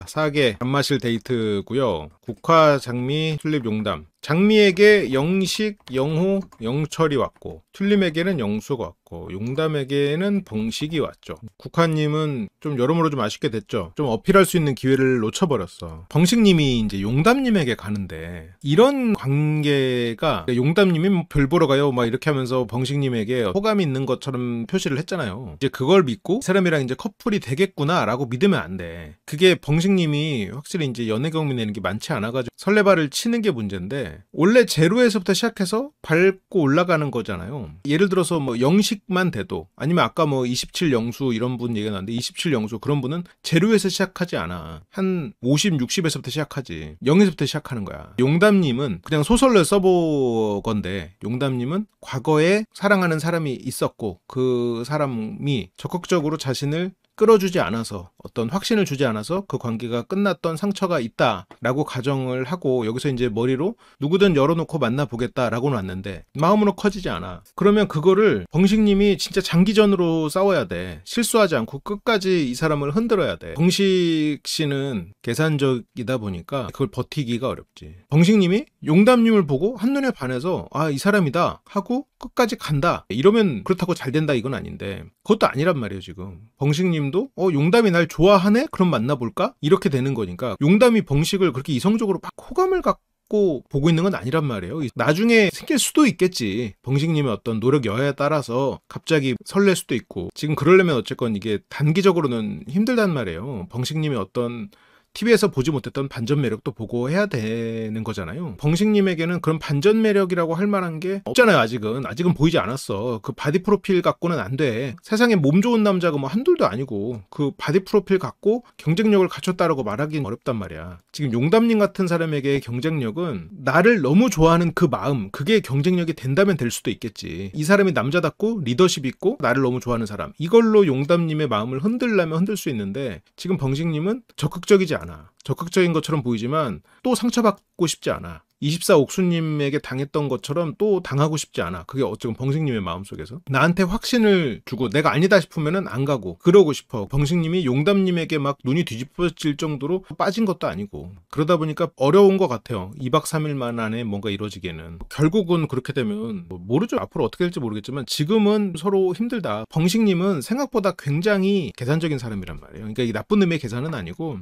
사계 안 마실 데이트고요. 국화, 장미, 튤립, 용담. 장미에게 영식, 영호, 영철이 왔고, 튤립에게는 영수가 왔고, 용담에게는 봉식이 왔죠. 국화님은 좀 여러모로 좀 아쉽게 됐죠. 좀 어필할 수 있는 기회를 놓쳐버렸어. 봉식님이 이제 용담님에게 가는데, 이런 관계가 용담님이 뭐 별 보러 가요 막 이렇게 하면서 봉식님에게 호감이 있는 것처럼 표시를 했잖아요. 이제 그걸 믿고 이 사람이랑 이제 커플이 되겠구나라고 믿으면 안 돼. 그게 봉식님이 확실히 이제 연애 경험이 내는 게 많지 않아가지고 설레발을 치는 게 문제인데, 원래 제로에서부터 시작해서 밟고 올라가는 거잖아요. 예를 들어서 뭐 영식만 돼도, 아니면 아까 뭐 27 영수 이런 분 얘기가 나왔는데 27 영수 그런 분은 제로에서 시작하지 않아. 한 50, 60에서부터 시작하지. 0에서부터 시작하는 거야. 용담님은 그냥 소설을 써보건데, 용담님은 과거에 사랑하는 사람이 있었고 그 사람이 적극적으로 자신을 끌어주지 않아서, 어떤 확신을 주지 않아서 그 관계가 끝났던 상처가 있다라고 가정을 하고, 여기서 이제 머리로 누구든 열어놓고 만나보겠다라고는 왔는데 마음으로 커지지 않아. 그러면 그거를 봉식님이 진짜 장기전으로 싸워야 돼. 실수하지 않고 끝까지 이 사람을 흔들어야 돼. 봉식 씨는 계산적이다 보니까 그걸 버티기가 어렵지. 봉식님이 용담님을 보고 한눈에 반해서 아, 이 사람이다 하고 끝까지 간다, 이러면 그렇다고 잘 된다 이건 아닌데, 그것도 아니란 말이에요. 지금 봉식님도 용담이 날 좋아하네? 그럼 만나볼까? 이렇게 되는 거니까, 용담이 봉식을 그렇게 이성적으로 막 호감을 갖고 보고 있는 건 아니란 말이에요. 나중에 생길 수도 있겠지. 봉식님의 어떤 노력 여하에 따라서 갑자기 설렐 수도 있고. 지금 그러려면 어쨌건 이게 단기적으로는 힘들단 말이에요. 봉식님의 어떤 TV에서 보지 못했던 반전 매력도 보고 해야 되는 거잖아요. 봉식님에게는 그런 반전 매력이라고 할 만한 게 없잖아요. 아직은 보이지 않았어. 그 바디 프로필 갖고는 안 돼. 세상에 몸 좋은 남자가 뭐 한둘도 아니고 그 바디 프로필 갖고 경쟁력을 갖췄다라고 말하기는 어렵단 말이야. 지금 용담님 같은 사람에게 경쟁력은 나를 너무 좋아하는 그 마음, 그게 경쟁력이 된다면 될 수도 있겠지. 이 사람이 남자답고 리더십 있고 나를 너무 좋아하는 사람, 이걸로 용담님의 마음을 흔들려면 흔들 수 있는데, 지금 봉식님은 적극적이지 않아. 적극적인 것처럼 보이지만 또 상처받고 싶지 않아. 24 옥수님에게 당했던 것처럼 또 당하고 싶지 않아. 그게 어쩌면 봉식님의 마음속에서 나한테 확신을 주고 내가 아니다 싶으면은 안 가고 그러고 싶어. 봉식님이 용담님에게 막 눈이 뒤집어질 정도로 빠진 것도 아니고, 그러다 보니까 어려운 것 같아요. 2박 3일만 안에 뭔가 이루어지기에는. 결국은 그렇게 되면 모르죠. 앞으로 어떻게 될지 모르겠지만 지금은 서로 힘들다. 봉식님은 생각보다 굉장히 계산적인 사람이란 말이에요. 그러니까 이 나쁜 놈의 계산은 아니고,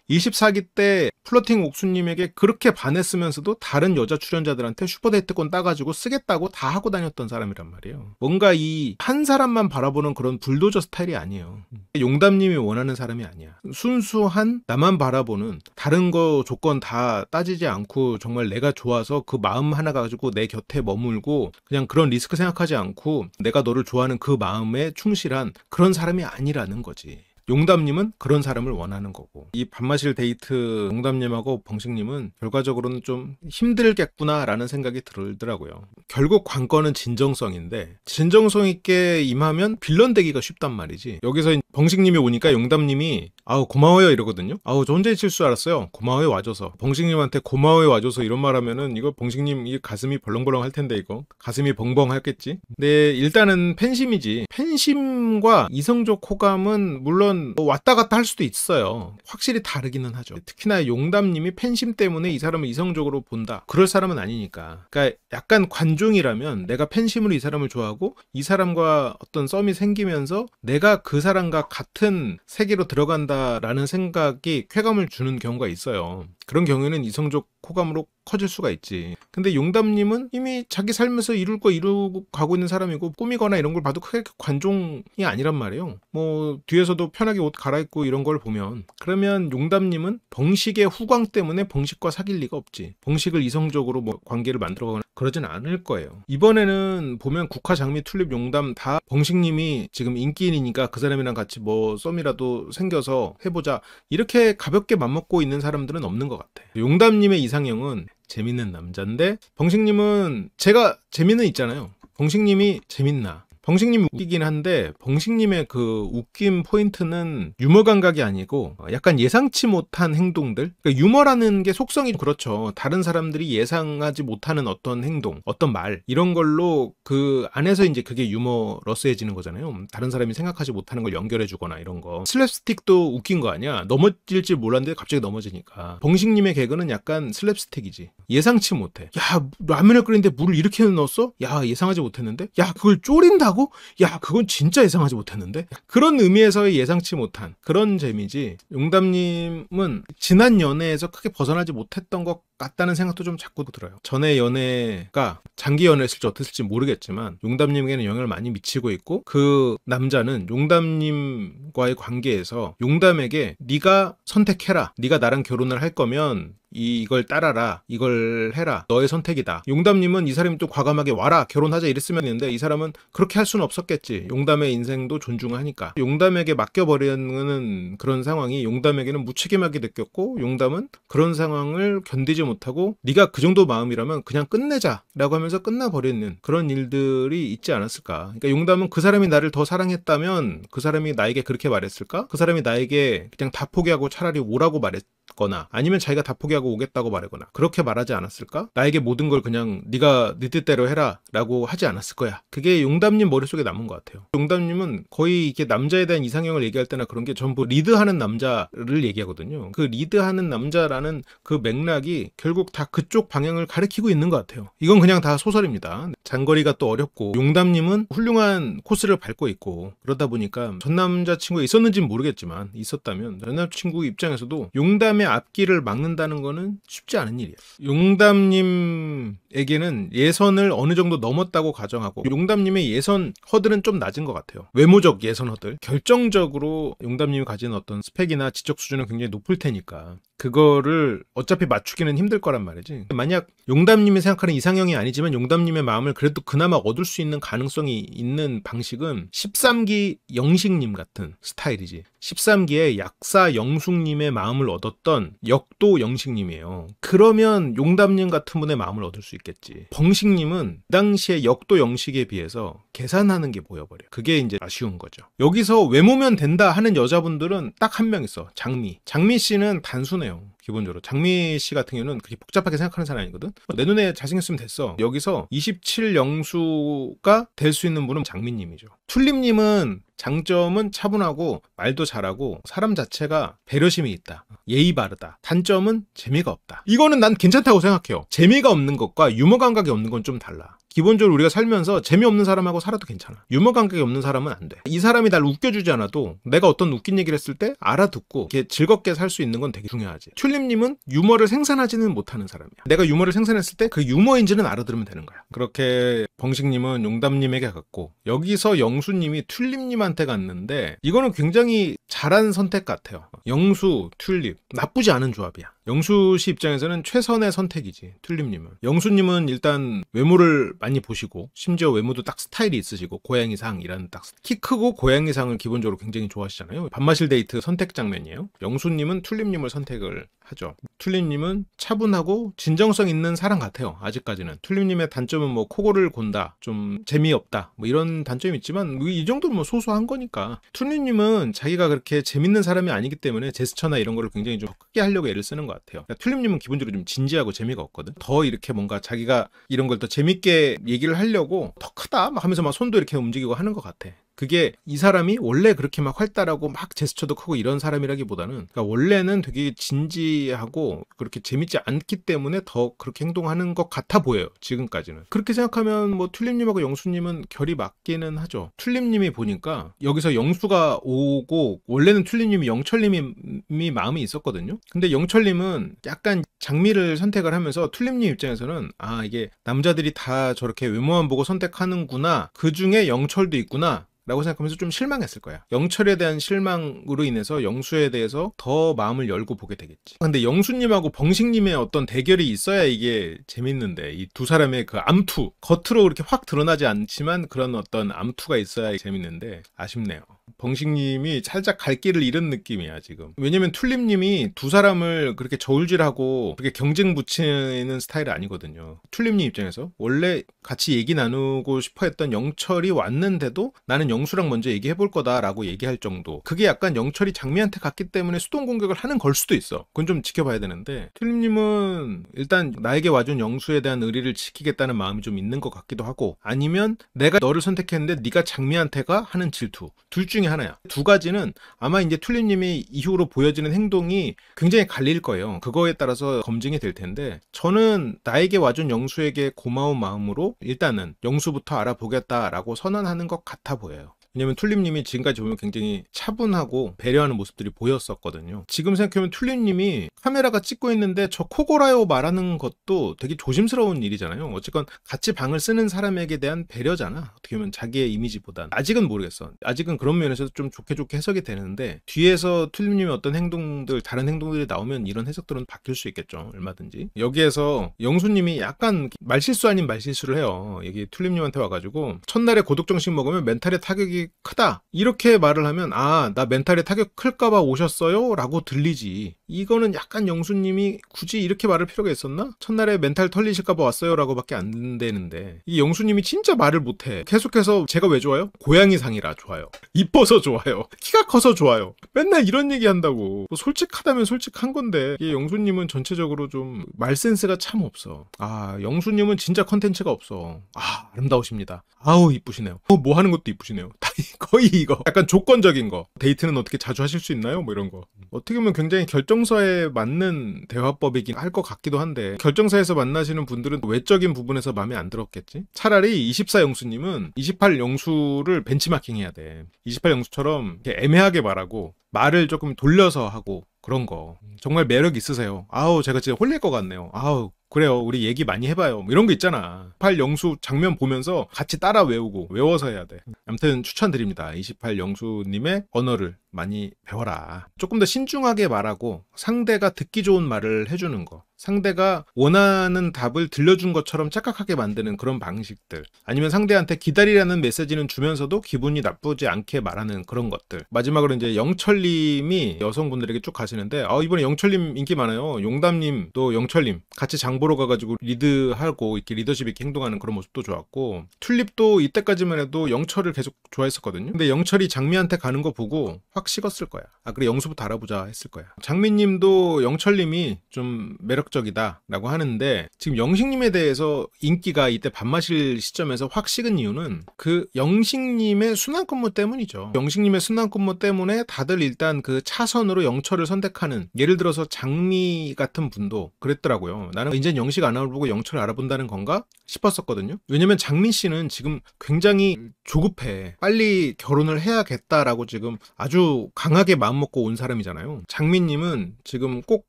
24기 때 플러팅 옥수님에게 그렇게 반했으면서도 다른 여자 출연자들한테 슈퍼데이트권 따가지고 쓰겠다고 다 하고 다녔던 사람이란 말이에요. 뭔가 이 한 사람만 바라보는 그런 불도저 스타일이 아니에요. 용담님이 원하는 사람이 아니야. 순수한 나만 바라보는, 다른 거 조건 다 따지지 않고 정말 내가 좋아서 그 마음 하나 가지고 내 곁에 머물고 그냥 그런 리스크 생각하지 않고 내가 너를 좋아하는 그 마음에 충실한 그런 사람이 아니라는 거지. 용담님은 그런 사람을 원하는 거고, 이 밥 마실 데이트 용담님하고 봉식님은 결과적으로는 좀 힘들겠구나라는 생각이 들더라고요. 결국 관건은 진정성인데, 진정성 있게 임하면 빌런 되기가 쉽단 말이지. 여기서 봉식님이 오니까 용담님이 아우 고마워요 이러거든요. 아우 저 혼자 있을 줄 알았어요. 고마워요 와줘서. 봉식님한테 고마워요 와줘서 이런 말 하면은 이거 봉식님 이 가슴이 벌렁벌렁 할 텐데, 이거 가슴이 벙벙 하겠지. 근데 일단은 팬심이지. 팬심과 이성적 호감은 물론 왔다 갔다 할 수도 있어요. 확실히 다르기는 하죠. 특히나 용담님이 팬심 때문에 이 사람을 이성적으로 본다, 그럴 사람은 아니니까. 그러니까 약간 관중이라면 내가 팬심으로 이 사람을 좋아하고 이 사람과 어떤 썸이 생기면서 내가 그 사람과 같은 세계로 들어간다라는 생각이 쾌감을 주는 경우가 있어요. 그런 경우에는 이성적 호감으로 커질 수가 있지. 근데 용담님은 이미 자기 삶에서 이룰 거 이루고 가고 있는 사람이고, 꾸미거나 이런 걸 봐도 크게 관종이 아니란 말이에요. 뭐 뒤에서도 편하게 옷 갈아입고 이런 걸 보면. 그러면 용담님은 봉식의 후광 때문에 봉식과 사귈 리가 없지. 봉식을 이성적으로 뭐 관계를 만들어가거나 그러진 않을 거예요. 이번에는 보면 국화, 장미, 튤립, 용담 다 봉식님이 지금 인기인이니까 그 사람이랑 같이 뭐 썸이라도 생겨서 해보자, 이렇게 가볍게 맘먹고 있는 사람들은 없는 것 같아. 용담님의 이상형은 재밌는 남자인데, 봉식님은 제가 재미는 있잖아요. 봉식님이 재밌나? 벙식님 웃기긴 한데 벙식님의 그 웃김 포인트는 유머 감각이 아니고 약간 예상치 못한 행동들. 그러니까 유머라는 게 속성이 그렇죠. 다른 사람들이 예상하지 못하는 어떤 행동, 어떤 말 이런 걸로 그 안에서 이제 그게 유머러스해지는 거잖아요. 다른 사람이 생각하지 못하는 걸 연결해주거나 이런 거. 슬랩스틱도 웃긴 거 아니야. 넘어질 줄 몰랐는데 갑자기 넘어지니까. 벙식님의 개그는 약간 슬랩스틱이지. 예상치 못해. 야, 라면을 끓이는데 물을 이렇게 넣었어? 야, 예상하지 못했는데? 야, 그걸 졸인다고? 야, 그건 진짜 예상하지 못했는데? 그런 의미에서의 예상치 못한 그런 재미지. 용담님은 지난 연애에서 크게 벗어나지 못했던 것 같다는 생각도 좀 자꾸 들어요. 전에 연애가 장기 연애였을지 어땠을지 모르겠지만 용담님에게는 영향을 많이 미치고 있고, 그 남자는 용담님과의 관계에서 용담에게 네가 선택해라. 네가 나랑 결혼을 할 거면 이걸 따라라. 이걸 해라. 너의 선택이다. 용담님은 이 사람이 또 과감하게 와라. 결혼하자 이랬으면 했는데 이 사람은 그렇게 할 수는 없었겠지. 용담의 인생도 존중하니까. 용담에게 맡겨버리는 그런 상황이 용담에게는 무책임하게 느꼈고, 용담은 그런 상황을 견디지 못하고 네가 그 정도 마음이라면 그냥 끝내자 라고 하면서 끝나버리는 그런 일들이 있지 않았을까. 그러니까 용담은 그 사람이 나를 더 사랑했다면 그 사람이 나에게 그렇게 말했을까? 그 사람이 나에게 그냥 다 포기하고 차라리 오라고 말했거나, 아니면 자기가 다 포기하고 오겠다고 말하거나 그렇게 말하지 않았을까? 나에게 모든 걸 그냥 네가 네 뜻대로 해라 라고 하지 않았을 거야. 그게 용담님 머릿속에 남은 것 같아요. 용담님은 거의 이렇게 남자에 대한 이상형을 얘기할 때나 그런 게 전부 리드하는 남자를 얘기하거든요. 그 리드하는 남자라는 그 맥락이 결국 다 그쪽 방향을 가리키고 있는 것 같아요. 이건 그냥 다 소설입니다. 장거리가 또 어렵고 용담님은 훌륭한 코스를 밟고 있고, 그러다 보니까 전 남자친구가 있었는지는 모르겠지만 있었다면 전 남자친구 입장에서도 용담의 앞길을 막는다는 거는 쉽지 않은 일이에요. 용담님에게는 예선을 어느 정도 넘었다고 가정하고, 용담님의 예선 허들은 좀 낮은 것 같아요. 외모적 예선 허들. 결정적으로 용담님이 가진 어떤 스펙이나 지적 수준은 굉장히 높을 테니까 그거를 어차피 맞추기는 힘들 거란 말이지. 만약 용담님이 생각하는 이상형이 아니지만 용담님의 마음을 그래도 그나마 얻을 수 있는 가능성이 있는 방식은 13기 영식님 같은 스타일이지. 13기에 약사 영숙님의 마음을 얻었던 역도 영식님이에요. 그러면 용담님 같은 분의 마음을 얻을 수 있겠지. 벙식님은 그 당시에 역도 영식에 비해서 계산하는 게 보여버려. 그게 이제 아쉬운 거죠. 여기서 외모면 된다 하는 여자분들은 딱 한 명 있어. 장미. 장미 씨는 단순해요. 기본적으로 장미 씨 같은 경우는 그렇게 복잡하게 생각하는 사람이 아니거든. 내 눈에 잘생겼으면 됐어. 여기서 27 영수가 될 수 있는 분은 장미님이죠. 툴립님은 장점은 차분하고 말도 잘하고 사람 자체가 배려심이 있다. 예의 바르다. 단점은 재미가 없다. 이거는 난 괜찮다고 생각해요. 재미가 없는 것과 유머 감각이 없는 건 좀 달라. 기본적으로 우리가 살면서 재미없는 사람하고 살아도 괜찮아. 유머 감각이 없는 사람은 안 돼. 이 사람이 날 웃겨주지 않아도 내가 어떤 웃긴 얘기를 했을 때 알아듣고 이렇게 즐겁게 살 수 있는 건 되게 중요하지. 튤립님은 유머를 생산하지는 못하는 사람이야. 내가 유머를 생산했을 때 그 유머인지는 알아들으면 되는 거야. 그렇게 벙식님은 용담님에게 갔고, 여기서 영수님이 튤립님한테 갔는데 이거는 굉장히 잘한 선택 같아요. 영수, 튤립 나쁘지 않은 조합이야. 영수 씨 입장에서는 최선의 선택이지. 튤립님은. 영수님은 일단 외모를 많이 보시고, 심지어 외모도 딱 스타일이 있으시고, 고양이상이라는 딱 키 크고 고양이상을 기본적으로 굉장히 좋아하시잖아요. 밥마실 데이트 선택 장면이에요. 영수님은 튤립님을 선택을 하죠. 튤립님은 차분하고 진정성 있는 사람 같아요. 아직까지는. 튤립님의 단점은 뭐 코골을 곤다, 좀 재미없다, 뭐 이런 단점이 있지만 이 정도는 뭐 소소한 거니까. 튤립님은 자기가 그렇게 재밌는 사람이 아니기 때문에 제스처나 이런 거를 굉장히 좀 크게 하려고 애를 쓰는 것 같아요. 그러니까 튤립님은 기본적으로 좀 진지하고 재미가 없거든. 더 이렇게 뭔가 자기가 이런 걸 더 재밌게 얘기를 하려고 더 크다 막 하면서 막 손도 이렇게 움직이고 하는 것 같아. 그게 이 사람이 원래 그렇게 막 활달하고 막 제스처도 크고 이런 사람이라기보다는, 그러니까 원래는 되게 진지하고 그렇게 재밌지 않기 때문에 더 그렇게 행동하는 것 같아 보여요. 지금까지는. 그렇게 생각하면 뭐 튤립님하고 영수님은 결이 맞기는 하죠. 튤립님이 보니까 여기서 영수가 오고, 원래는 튤립님이 영철님이 마음이 있었거든요. 근데 영철님은 약간 장미를 선택을 하면서 튤립님 입장에서는 아, 이게 남자들이 다 저렇게 외모만 보고 선택하는구나, 그 중에 영철도 있구나 라고 생각하면서 좀 실망했을 거야. 영철에 대한 실망으로 인해서 영수에 대해서 더 마음을 열고 보게 되겠지. 근데 영수님하고 봉식님의 어떤 대결이 있어야 이게 재밌는데, 이 두 사람의 그 암투, 겉으로 그렇게 확 드러나지 않지만 그런 어떤 암투가 있어야 재밌는데 아쉽네요. 봉식님이 살짝 갈 길을 잃은 느낌이야 지금. 왜냐면 툴립님이 두 사람을 그렇게 저울질하고 그렇게 경쟁 붙이는 스타일이 아니거든요. 툴립님 입장에서 원래 같이 얘기 나누고 싶어 했던 영철이 왔는데도 나는 영수랑 먼저 얘기해볼 거다라고 얘기할 정도. 그게 약간 영철이 장미한테 갔기 때문에 수동 공격을 하는 걸 수도 있어. 그건 좀 지켜봐야 되는데, 툴립님은 일단 나에게 와준 영수에 대한 의리를 지키겠다는 마음이 좀 있는 것 같기도 하고, 아니면 내가 너를 선택했는데 네가 장미한테 가 하는 질투. 둘 중에 하나야. 두 가지는 아마 이제 툴립님이 이후로 보여지는 행동이 굉장히 갈릴 거예요. 그거에 따라서 검증이 될 텐데, 저는 나에게 와준 영수에게 고마운 마음으로 일단은 영수부터 알아보겠다라고 선언하는 것 같아 보여요. 왜냐면 툴립님이 지금까지 보면 굉장히 차분하고 배려하는 모습들이 보였었거든요. 지금 생각해보면 툴립님이 카메라가 찍고 있는데 저 코골아요 말하는 것도 되게 조심스러운 일이잖아요. 어쨌건 같이 방을 쓰는 사람에게 대한 배려잖아. 어떻게 보면 자기의 이미지보단. 아직은 모르겠어. 아직은 그런 면에서 좀 좋게 해석이 되는데, 뒤에서 툴립님의 어떤 행동들, 다른 행동들이 나오면 이런 해석들은 바뀔 수 있겠죠. 얼마든지. 여기에서 영수님이 약간 말실수 아닌 말실수를 해요. 여기 툴립님한테 와가지고 첫날에 고독정식 먹으면 멘탈에 타격이 크다 이렇게 말을 하면, 아, 나 멘탈에 타격 클까봐 오셨어요? 라고 들리지. 이거는 약간 영수님이 굳이 이렇게 말할 필요가 있었나? 첫날에 멘탈 털리실까봐 왔어요? 라고 밖에 안 되는데, 이 영수님이 진짜 말을 못해. 계속해서 제가 왜 좋아요? 고양이상이라 좋아요. 이뻐서 좋아요. 키가 커서 좋아요. 맨날 이런 얘기 한다고. 뭐 솔직하다면 솔직한 건데, 이 영수님은 전체적으로 좀 말센스가 참 없어. 아, 영수님은 진짜 컨텐츠가 없어. 아, 아름다우십니다. 아우, 이쁘시네요. 뭐 하는 것도 이쁘시네요. 거의 이거. 약간 조건적인 거. 데이트는 어떻게 자주 하실 수 있나요? 뭐 이런 거. 어떻게 보면 굉장히 결정사에 맞는 대화법이긴 할 것 같기도 한데, 결정사에서 만나시는 분들은 외적인 부분에서 마음에 안 들었겠지? 차라리 24영수님은 28영수를 벤치마킹 해야 돼. 28영수처럼 애매하게 말하고 말을 조금 돌려서 하고 그런 거. 정말 매력 있으세요. 아우, 제가 진짜 홀릴 것 같네요. 아우, 그래요. 우리 얘기 많이 해봐요. 뭐 이런 거 있잖아. 28영수 장면 보면서 같이 따라 외우고, 외워서 해야 돼. 아무튼 추천드립니다. 28영수님의 언어를 많이 배워라. 조금 더 신중하게 말하고 상대가 듣기 좋은 말을 해주는 거. 상대가 원하는 답을 들려준 것처럼 착각하게 만드는 그런 방식들. 아니면 상대한테 기다리라는 메시지는 주면서도 기분이 나쁘지 않게 말하는 그런 것들. 마지막으로 이제 영철님이 여성분들에게 쭉 가시는데, 이번에 영철님 인기 많아요. 용담님 또 영철님 같이 장 보러 가가지고 리드하고 이렇게 리더십 있게 행동하는 그런 모습도 좋았고, 툴립도 이때까지만 해도 영철을 계속 좋아했었거든요. 근데 영철이 장미한테 가는 거 보고 확 식었을 거야. 아, 그래, 영수부터 알아보자 했을 거야. 장미님도 영철님이 좀 매력적이다 라고 하는데, 지금 영식님에 대해서 인기가 이때 밥 마실 시점에서 확 식은 이유는 그 영식님의 순환근무 때문이죠. 영식님의 순환근무 때문에 다들 일단 그 차선으로 영철을 선택하는, 예를 들어서 장미 같은 분도 그랬더라고요. 나는 이제 영식 안 알아보고 영철을 알아본다는 건가 싶었었거든요. 왜냐면 장미 씨는 지금 굉장히 조급해. 빨리 결혼을 해야겠다라고 지금 아주 강하게 마음먹고 온 사람이잖아요. 장미님은 지금 꼭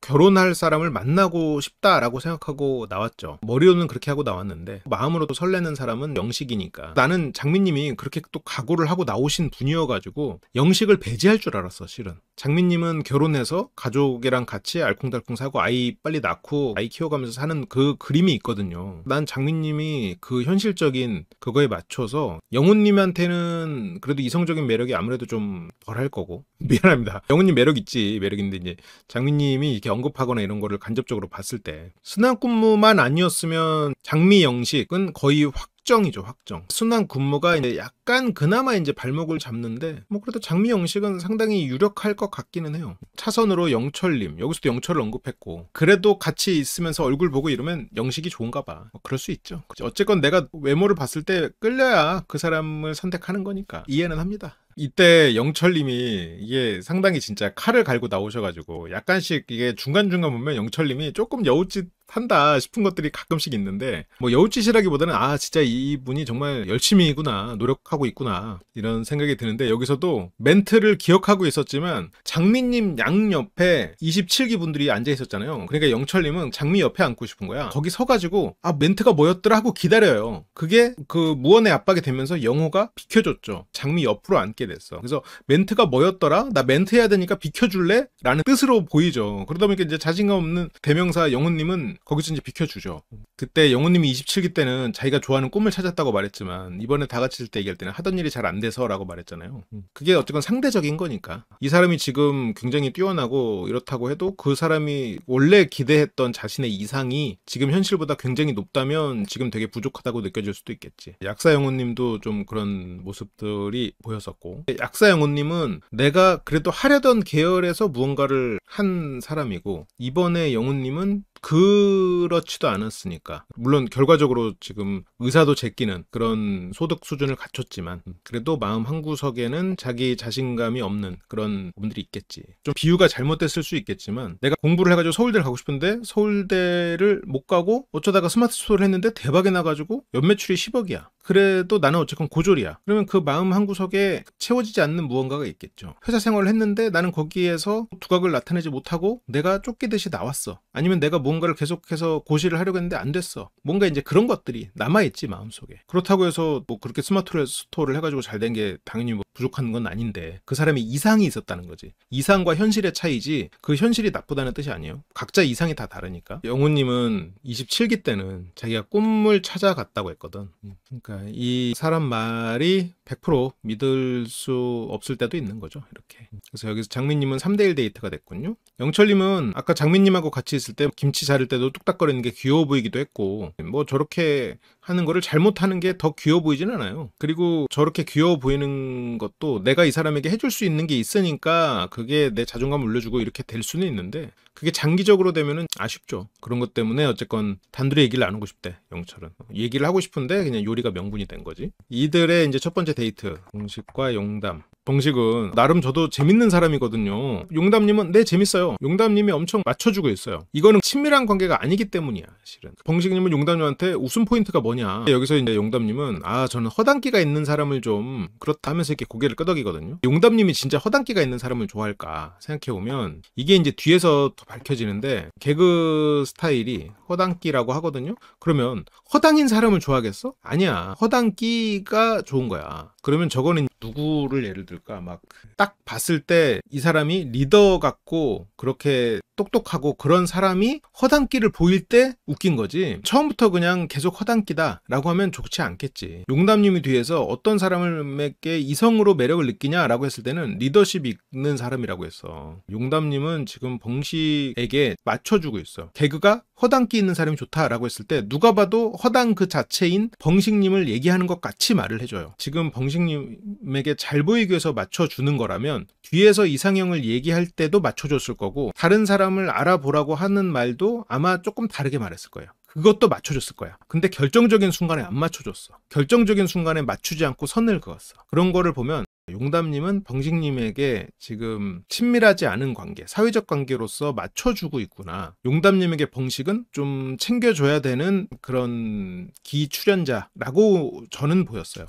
결혼할 사람을 만나고 싶다라고 생각하고 나왔죠. 머리로는 그렇게 하고 나왔는데 마음으로도 설레는 사람은 영식이니까. 나는 장미님이 그렇게 또 각오를 하고 나오신 분이어가지고 영식을 배제할 줄 알았어, 실은. 장미님은 결혼해서 가족이랑 같이 알콩달콩 사고 아이 빨리 낳고 아이 키워가면서 사는 그 그림이 있거든요. 난 장미님이 그 현실적인 그거에 맞춰서 영훈님한테는 그래도 이성적인 매력이 아무래도 좀 덜할 거고, 미안합니다. 영훈님 매력 있지, 매력 있는데 이제 장미님이 이렇게 언급하거나 이런 거를 간접적으로 봤을 때 순환근무만 아니었으면 장미 영식은 거의 확정이죠, 확정. 순환 근무가 이제 약간 그나마 이제 발목을 잡는데, 뭐 그래도 장미 영식은 상당히 유력할 것 같기는 해요. 차선으로 영철님, 여기서도 영철을 언급했고, 그래도 같이 있으면서 얼굴 보고 이러면 영식이 좋은가 봐. 뭐 그럴 수 있죠. 어쨌건 내가 외모를 봤을 때 끌려야 그 사람을 선택하는 거니까 이해는 합니다. 이때 영철님이 이게 상당히 진짜 칼을 갈고 나오셔가지고 약간씩 이게 중간중간 보면 영철님이 조금 여우짓 한다 싶은 것들이 가끔씩 있는데 뭐 여우짓이라기보다는 아 진짜 이분이 정말 열심히구나 노력하고 있구나 이런 생각이 드는데 여기서도 멘트를 기억하고 있었지만 장미님 양옆에 27기 분들이 앉아 있었잖아요. 그러니까 영철님은 장미 옆에 앉고 싶은 거야. 거기 서가지고 아 멘트가 뭐였더라 하고 기다려요. 그게 그 무언의 압박이 되면서 영호가 비켜줬죠. 장미 옆으로 앉게 됐어. 그래서 멘트가 뭐였더라? 나 멘트 해야 되니까 비켜줄래? 라는 뜻으로 보이죠. 그러다 보니까 이제 자신감 없는 대명사 영호님은 거기서 이제 비켜주죠. 그때 영호님이 27기 때는 자기가 좋아하는 꿈을 찾았다고 말했지만 이번에 다 같이 있을 때 얘기할 때는 하던 일이 잘 안 돼서 라고 말했잖아요. 그게 어쨌건 상대적인 거니까. 이 사람이 지금 굉장히 뛰어나고 이렇다고 해도 그 사람이 원래 기대했던 자신의 이상이 지금 현실보다 굉장히 높다면 지금 되게 부족하다고 느껴질 수도 있겠지. 약사 영호님도 좀 그런 모습들이 보였었고 약사 영호님은 내가 그래도 하려던 계열에서 무언가를 한 사람이고 이번에 영호님은 그렇지도 않았으니까 물론 결과적으로 지금 의사도 제끼는 그런 소득 수준을 갖췄지만 그래도 마음 한구석에는 자기 자신감이 없는 그런 부분들이 있겠지. 좀 비유가 잘못됐을 수 있겠지만 내가 공부를 해가지고 서울대를 가고 싶은데 서울대를 못 가고 어쩌다가 스마트 스토어를 했는데 대박이 나가지고 연매출이 10억이야. 그래도 나는 어쨌건 고졸이야. 그러면 그 마음 한구석에 채워지지 않는 무언가가 있겠죠. 회사 생활을 했는데 나는 거기에서 두각을 나타내지 못하고 내가 쫓기듯이 나왔어. 아니면 내가 뭔가를 계속해서 고시를 하려고 했는데 안 됐어. 뭔가 이제 그런 것들이 남아있지 마음속에. 그렇다고 해서 뭐 그렇게 스마트 스토어를 해가지고 잘 된 게 당연히 뭐 부족한 건 아닌데 그 사람이 이상이 있었다는 거지. 이상과 현실의 차이지 그 현실이 나쁘다는 뜻이 아니에요. 각자 이상이 다 다르니까. 영호님은 27기 때는 자기가 꿈을 찾아갔다고 했거든. 그러니까 이 사람 말이 100% 믿을 수 없을 때도 있는 거죠. 이렇게. 그래서 여기서 장미님은 3대1 데이트가 됐군요. 영철님은 아까 장미님하고 같이 있을 때 김치 자를 때도 뚝딱거리는 게 귀여워 보이기도 했고 뭐 저렇게 하는 거를 잘못하는 게 더 귀여워 보이진 않아요. 그리고 저렇게 귀여워 보이는 것도 내가 이 사람에게 해줄 수 있는 게 있으니까 그게 내 자존감을 올려주고 이렇게 될 수는 있는데 그게 장기적으로 되면은 아쉽죠. 그런 것 때문에 어쨌건 단둘이 얘기를 나누고 싶대. 영철은. 얘기를 하고 싶은데 그냥 요리가 명분이 된 거지. 이들의 이제 첫 번째 데이트. 봉식과 용담. 봉식은 나름 저도 재밌는 사람이거든요. 용담님은 네 재밌어요. 용담님이 엄청 맞춰주고 있어요. 이거는 친밀한 관계가 아니기 때문이야 실은. 봉식님은 용담님한테 웃음 포인트가 뭐냐. 여기서 이제 용담님은 아 저는 허당끼가 있는 사람을 좀 그렇다 하면서 이렇게 고개를 끄덕이거든요. 용담님이 진짜 허당끼가 있는 사람을 좋아할까 생각해보면 이게 이제 뒤에서 더 밝혀지는데 개그 스타일이 허당끼라고 하거든요. 그러면 허당인 사람을 좋아하겠어? 아니야. 허당끼가 좋은 거야. 그러면 저거는 누구를 예를 들까? 막 딱 봤을 때 이 사람이 리더 같고 그렇게 똑똑하고 그런 사람이 허당끼를 보일 때 웃긴 거지. 처음부터 그냥 계속 허당끼다 라고 하면 좋지 않겠지. 용담님이 뒤에서 어떤 사람에게 이성으로 매력을 느끼냐라고 했을 때는 리더십 있는 사람이라고 했어. 용담님은 지금 봉식에게 맞춰주고 있어. 개그가 허당끼 있는 사람이 좋다라고 했을 때 누가 봐도 허당 그 자체인 봉식님을 얘기하는 것 같이 말을 해줘요. 지금 봉식님에게 잘 보이기 위해서 맞춰주는 거라면 뒤에서 이상형을 얘기할 때도 맞춰줬을 거고 다른 사람을 알아보라고 하는 말도 아마 조금 다르게 말했을 거예요. 그것도 맞춰줬을 거야. 근데 결정적인 순간에 안 맞춰줬어. 결정적인 순간에 맞추지 않고 선을 그었어. 그런 거를 보면 용담님은 봉식님에게 지금 친밀하지 않은 관계, 사회적 관계로서 맞춰주고 있구나. 용담님에게 봉식은 좀 챙겨줘야 되는 그런 기출연자라고 저는 보였어요.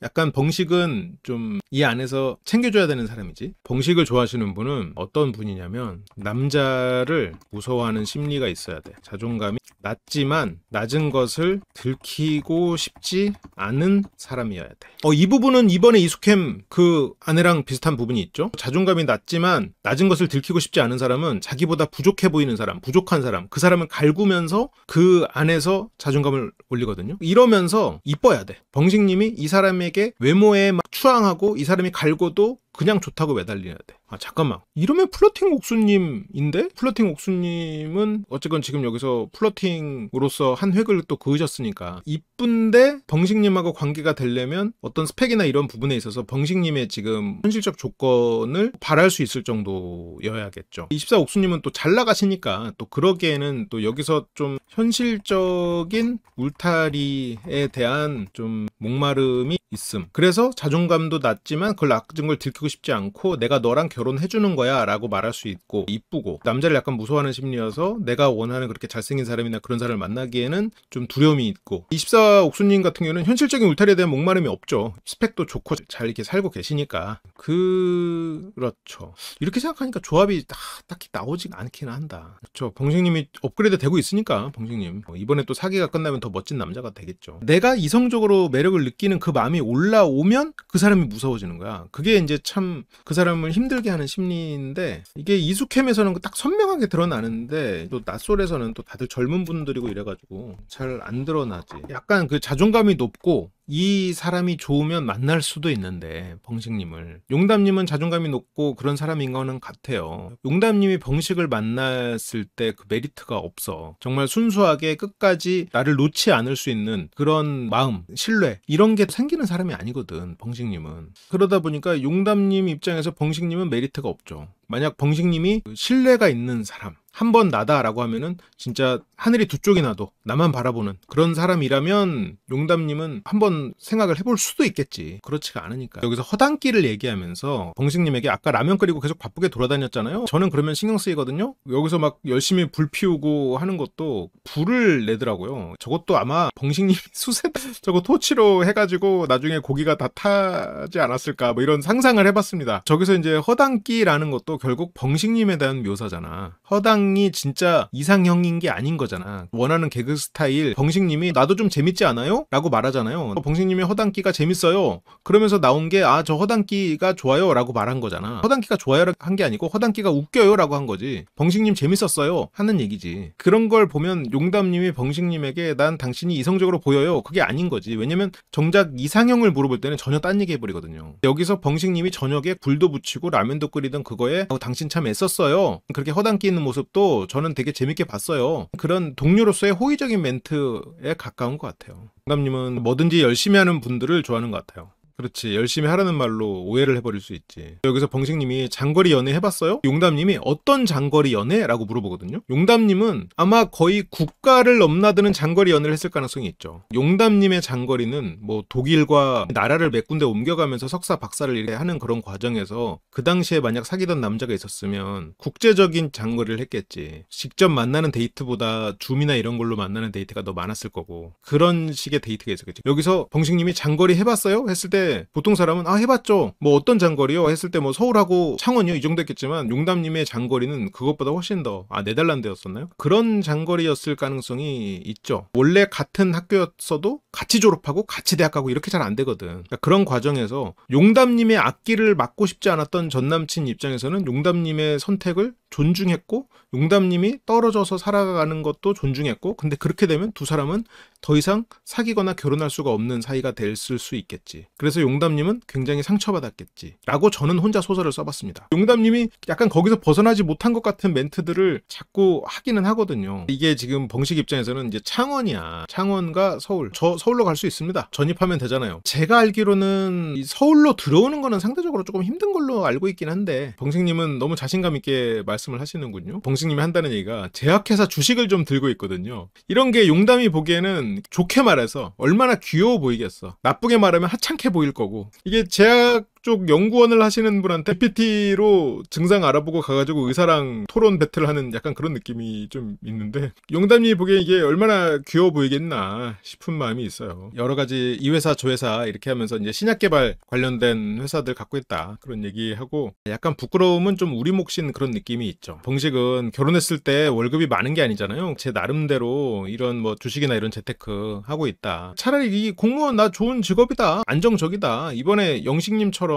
약간 봉식은 좀 이 안에서 챙겨줘야 되는 사람이지. 봉식을 좋아하시는 분은 어떤 분이냐면 남자를 무서워하는 심리가 있어야 돼. 자존감이 낮지만 낮은 것을 들키고 싶지 않은 사람이어야 돼. 이 부분은 이번에 이수캠 그 아내랑 비슷한 부분이 있죠. 자존감이 낮지만 낮은 것을 들키고 싶지 않은 사람은 자기보다 부족해 보이는 사람, 부족한 사람, 그 사람을 갈구면서 그 안에서 자존감을 올리거든요. 이러면서 이뻐야 돼. 봉식님이 이 사람에게 외모에 막 추앙하고 이 사람이 갈고도 그냥 좋다고 매달려야 돼. 아 잠깐만, 이러면 플러팅 옥수님인데? 플러팅 옥수님은 어쨌건 지금 여기서 플러팅으로서 한 획을 또 그으셨으니까 이쁜데 봉식님하고 관계가 되려면 어떤 스펙이나 이런 부분에 있어서 봉식님의 지금 현실적 조건을 바랄 수 있을 정도여야겠죠. 24 옥수님은 또 잘 나가시니까 또 그러기에는 또 여기서 좀 현실적인 울타리에 대한 좀 목마름이 있음. 그래서 자존감도 낮지만 그걸 낮은 걸 들키고 싶지 않고 내가 너랑 결혼해주는 거야 라고 말할 수 있고, 이쁘고 남자를 약간 무서워하는 심리여서 내가 원하는 그렇게 잘생긴 사람이나 그런 사람을 만나기에는 좀 두려움이 있고, 24 옥수님 같은 경우는 현실적인 울타리에 대한 목마름이 없죠. 스펙도 좋고 잘 이렇게 살고 계시니까. 그렇죠. 이렇게 생각하니까 조합이 딱히 나오지가 않긴 한다. 그렇죠. 봉식님이 업그레이드 되고 있으니까. 봉식님 이번에 또 사기가 끝나면 더 멋진 남자가 되겠죠. 내가 이성적으로 매력을 느끼는 그 마음이 올라오면 그 사람이 무서워지는 거야. 그게 이제 참 그 사람을 힘들게 하는 심리인데, 이게 이숙캠에서는 딱 선명하게 드러나는데 또 낯솔에서는 또 다들 젊은 분들이고 이래가지고 잘 안 드러나지. 약간 그 자존감이 높고 이 사람이 좋으면 만날 수도 있는데, 봉식님을. 용담님은 자존감이 높고 그런 사람인 거는 같아요. 용담님이 봉식을 만났을 때 그 메리트가 없어. 정말 순수하게 끝까지 나를 놓지 않을 수 있는 그런 마음, 신뢰, 이런 게 생기는 사람이 아니거든, 봉식님은. 그러다 보니까 용담님 입장에서 봉식님은 메리트가 없죠. 만약 봉식님이 신뢰가 있는 사람, 한 번 나다라고 하면은 진짜 하늘이 두 쪽이 나도 나만 바라보는 그런 사람이라면 용담님은 한번 생각을 해볼 수도 있겠지. 그렇지가 않으니까. 여기서 허당끼를 얘기하면서 봉식님에게 아까 라면 끓이고 계속 바쁘게 돌아다녔잖아요. 저는 그러면 신경 쓰이거든요. 여기서 막 열심히 불 피우고 하는 것도 불을 내더라고요. 저것도 아마 봉식님이 수세 저거 토치로 해가지고 나중에 고기가 다 타지 않았을까, 뭐 이런 상상을 해봤습니다. 저기서 이제 허당끼라는 것도 결국 봉식님에 대한 묘사잖아. 허당이 진짜 이상형인 게 아닌 거잖아. 원하는 개그 스타일, 봉식님이 나도 좀 재밌지 않아요? 라고 말하잖아요. 봉식님이 허당끼가 재밌어요. 그러면서 나온 게 저 허당끼가 좋아요 라고 말한 거잖아. 허당끼가 좋아요 한 게 아니고 허당끼가 웃겨요 라고 한 거지. 봉식님 재밌었어요 하는 얘기지. 그런 걸 보면 용담님이 봉식님에게 난 당신이 이성적으로 보여요, 그게 아닌 거지. 왜냐면 정작 이상형을 물어볼 때는 전혀 딴 얘기 해버리거든요. 여기서 봉식님이 저녁에 불도 붙이고 라면도 끓이던 그거에 당신 참 애썼어요, 그렇게 허당끼 있는 모습도 저는 되게 재밌게 봤어요. 그런 동료로서의 호의적인 멘트에 가까운 것 같아요. 용담님은 뭐든지 열심히 하는 분들을 좋아하는 것 같아요. 그렇지, 열심히 하라는 말로 오해를 해버릴 수 있지. 여기서 봉식님이 장거리 연애 해봤어요? 용담님이 어떤 장거리 연애? 라고 물어보거든요. 용담님은 아마 거의 국가를 넘나드는 장거리 연애를 했을 가능성이 있죠. 용담님의 장거리는 뭐 독일과 나라를 몇 군데 옮겨가면서 석사 박사를 이렇게 하는 그런 과정에서 그 당시에 만약 사귀던 남자가 있었으면 국제적인 장거리를 했겠지. 직접 만나는 데이트보다 줌이나 이런 걸로 만나는 데이트가 더 많았을 거고, 그런 식의 데이트가 있었겠지. 여기서 봉식님이 장거리 해봤어요? 했을 때 보통 사람은 해봤죠. 뭐 어떤 장거리요? 했을 때 뭐 서울하고 창원이요? 이 정도 했겠지만 용담님의 장거리는 그것보다 훨씬 더 네덜란드였었나요? 그런 장거리였을 가능성이 있죠. 원래 같은 학교였어도 같이 졸업하고 같이 대학 가고 이렇게 잘 안 되거든. 그러니까 그런 과정에서 용담님의 앞길을 막고 싶지 않았던 전남친 입장에서는 용담님의 선택을 존중했고, 용담님이 떨어져서 살아가는 것도 존중했고, 근데 그렇게 되면 두 사람은 더 이상 사귀거나 결혼할 수가 없는 사이가 됐을 수 있겠지. 그래서 용담님은 굉장히 상처받았겠지 라고 저는 혼자 소설을 써봤습니다. 용담님이 약간 거기서 벗어나지 못한 것 같은 멘트들을 자꾸 하기는 하거든요. 이게 지금 봉식 입장에서는 이제 창원이야. 창원과 서울. 저 서울로 갈 수 있습니다. 전입하면 되잖아요. 제가 알기로는 서울로 들어오는 거는 상대적으로 조금 힘든 걸로 알고 있긴 한데, 봉식님은 너무 자신감 있게 말씀을 하시는군요. 봉식님이 한다는 얘기가 제약회사 주식을 좀 들고 있거든요. 이런 게 용담이 보기에는 좋게 말해서 얼마나 귀여워 보이겠어. 나쁘게 말하면 하찮게 보일 거고. 이게 제약 쪽 연구원을 하시는 분한테 PPT로 증상 알아보고 가가지고 의사랑 토론 배틀하는 약간 그런 느낌이 좀 있는데, 용담이 보기에 이게 얼마나 귀여워 보이겠나 싶은 마음이 있어요. 여러 가지 이 회사 저 회사 이렇게 하면서 이제 신약 개발 관련된 회사들 갖고 있다, 그런 얘기하고 약간 부끄러움은 좀 우리 몫인 그런 느낌이 있죠. 봉식은 결혼했을 때 월급이 많은 게 아니잖아요. 제 나름대로 이런 뭐 주식이나 이런 재테크 하고 있다. 차라리 이 공무원 나 좋은 직업이다, 안정적이다. 이번에 영식님처럼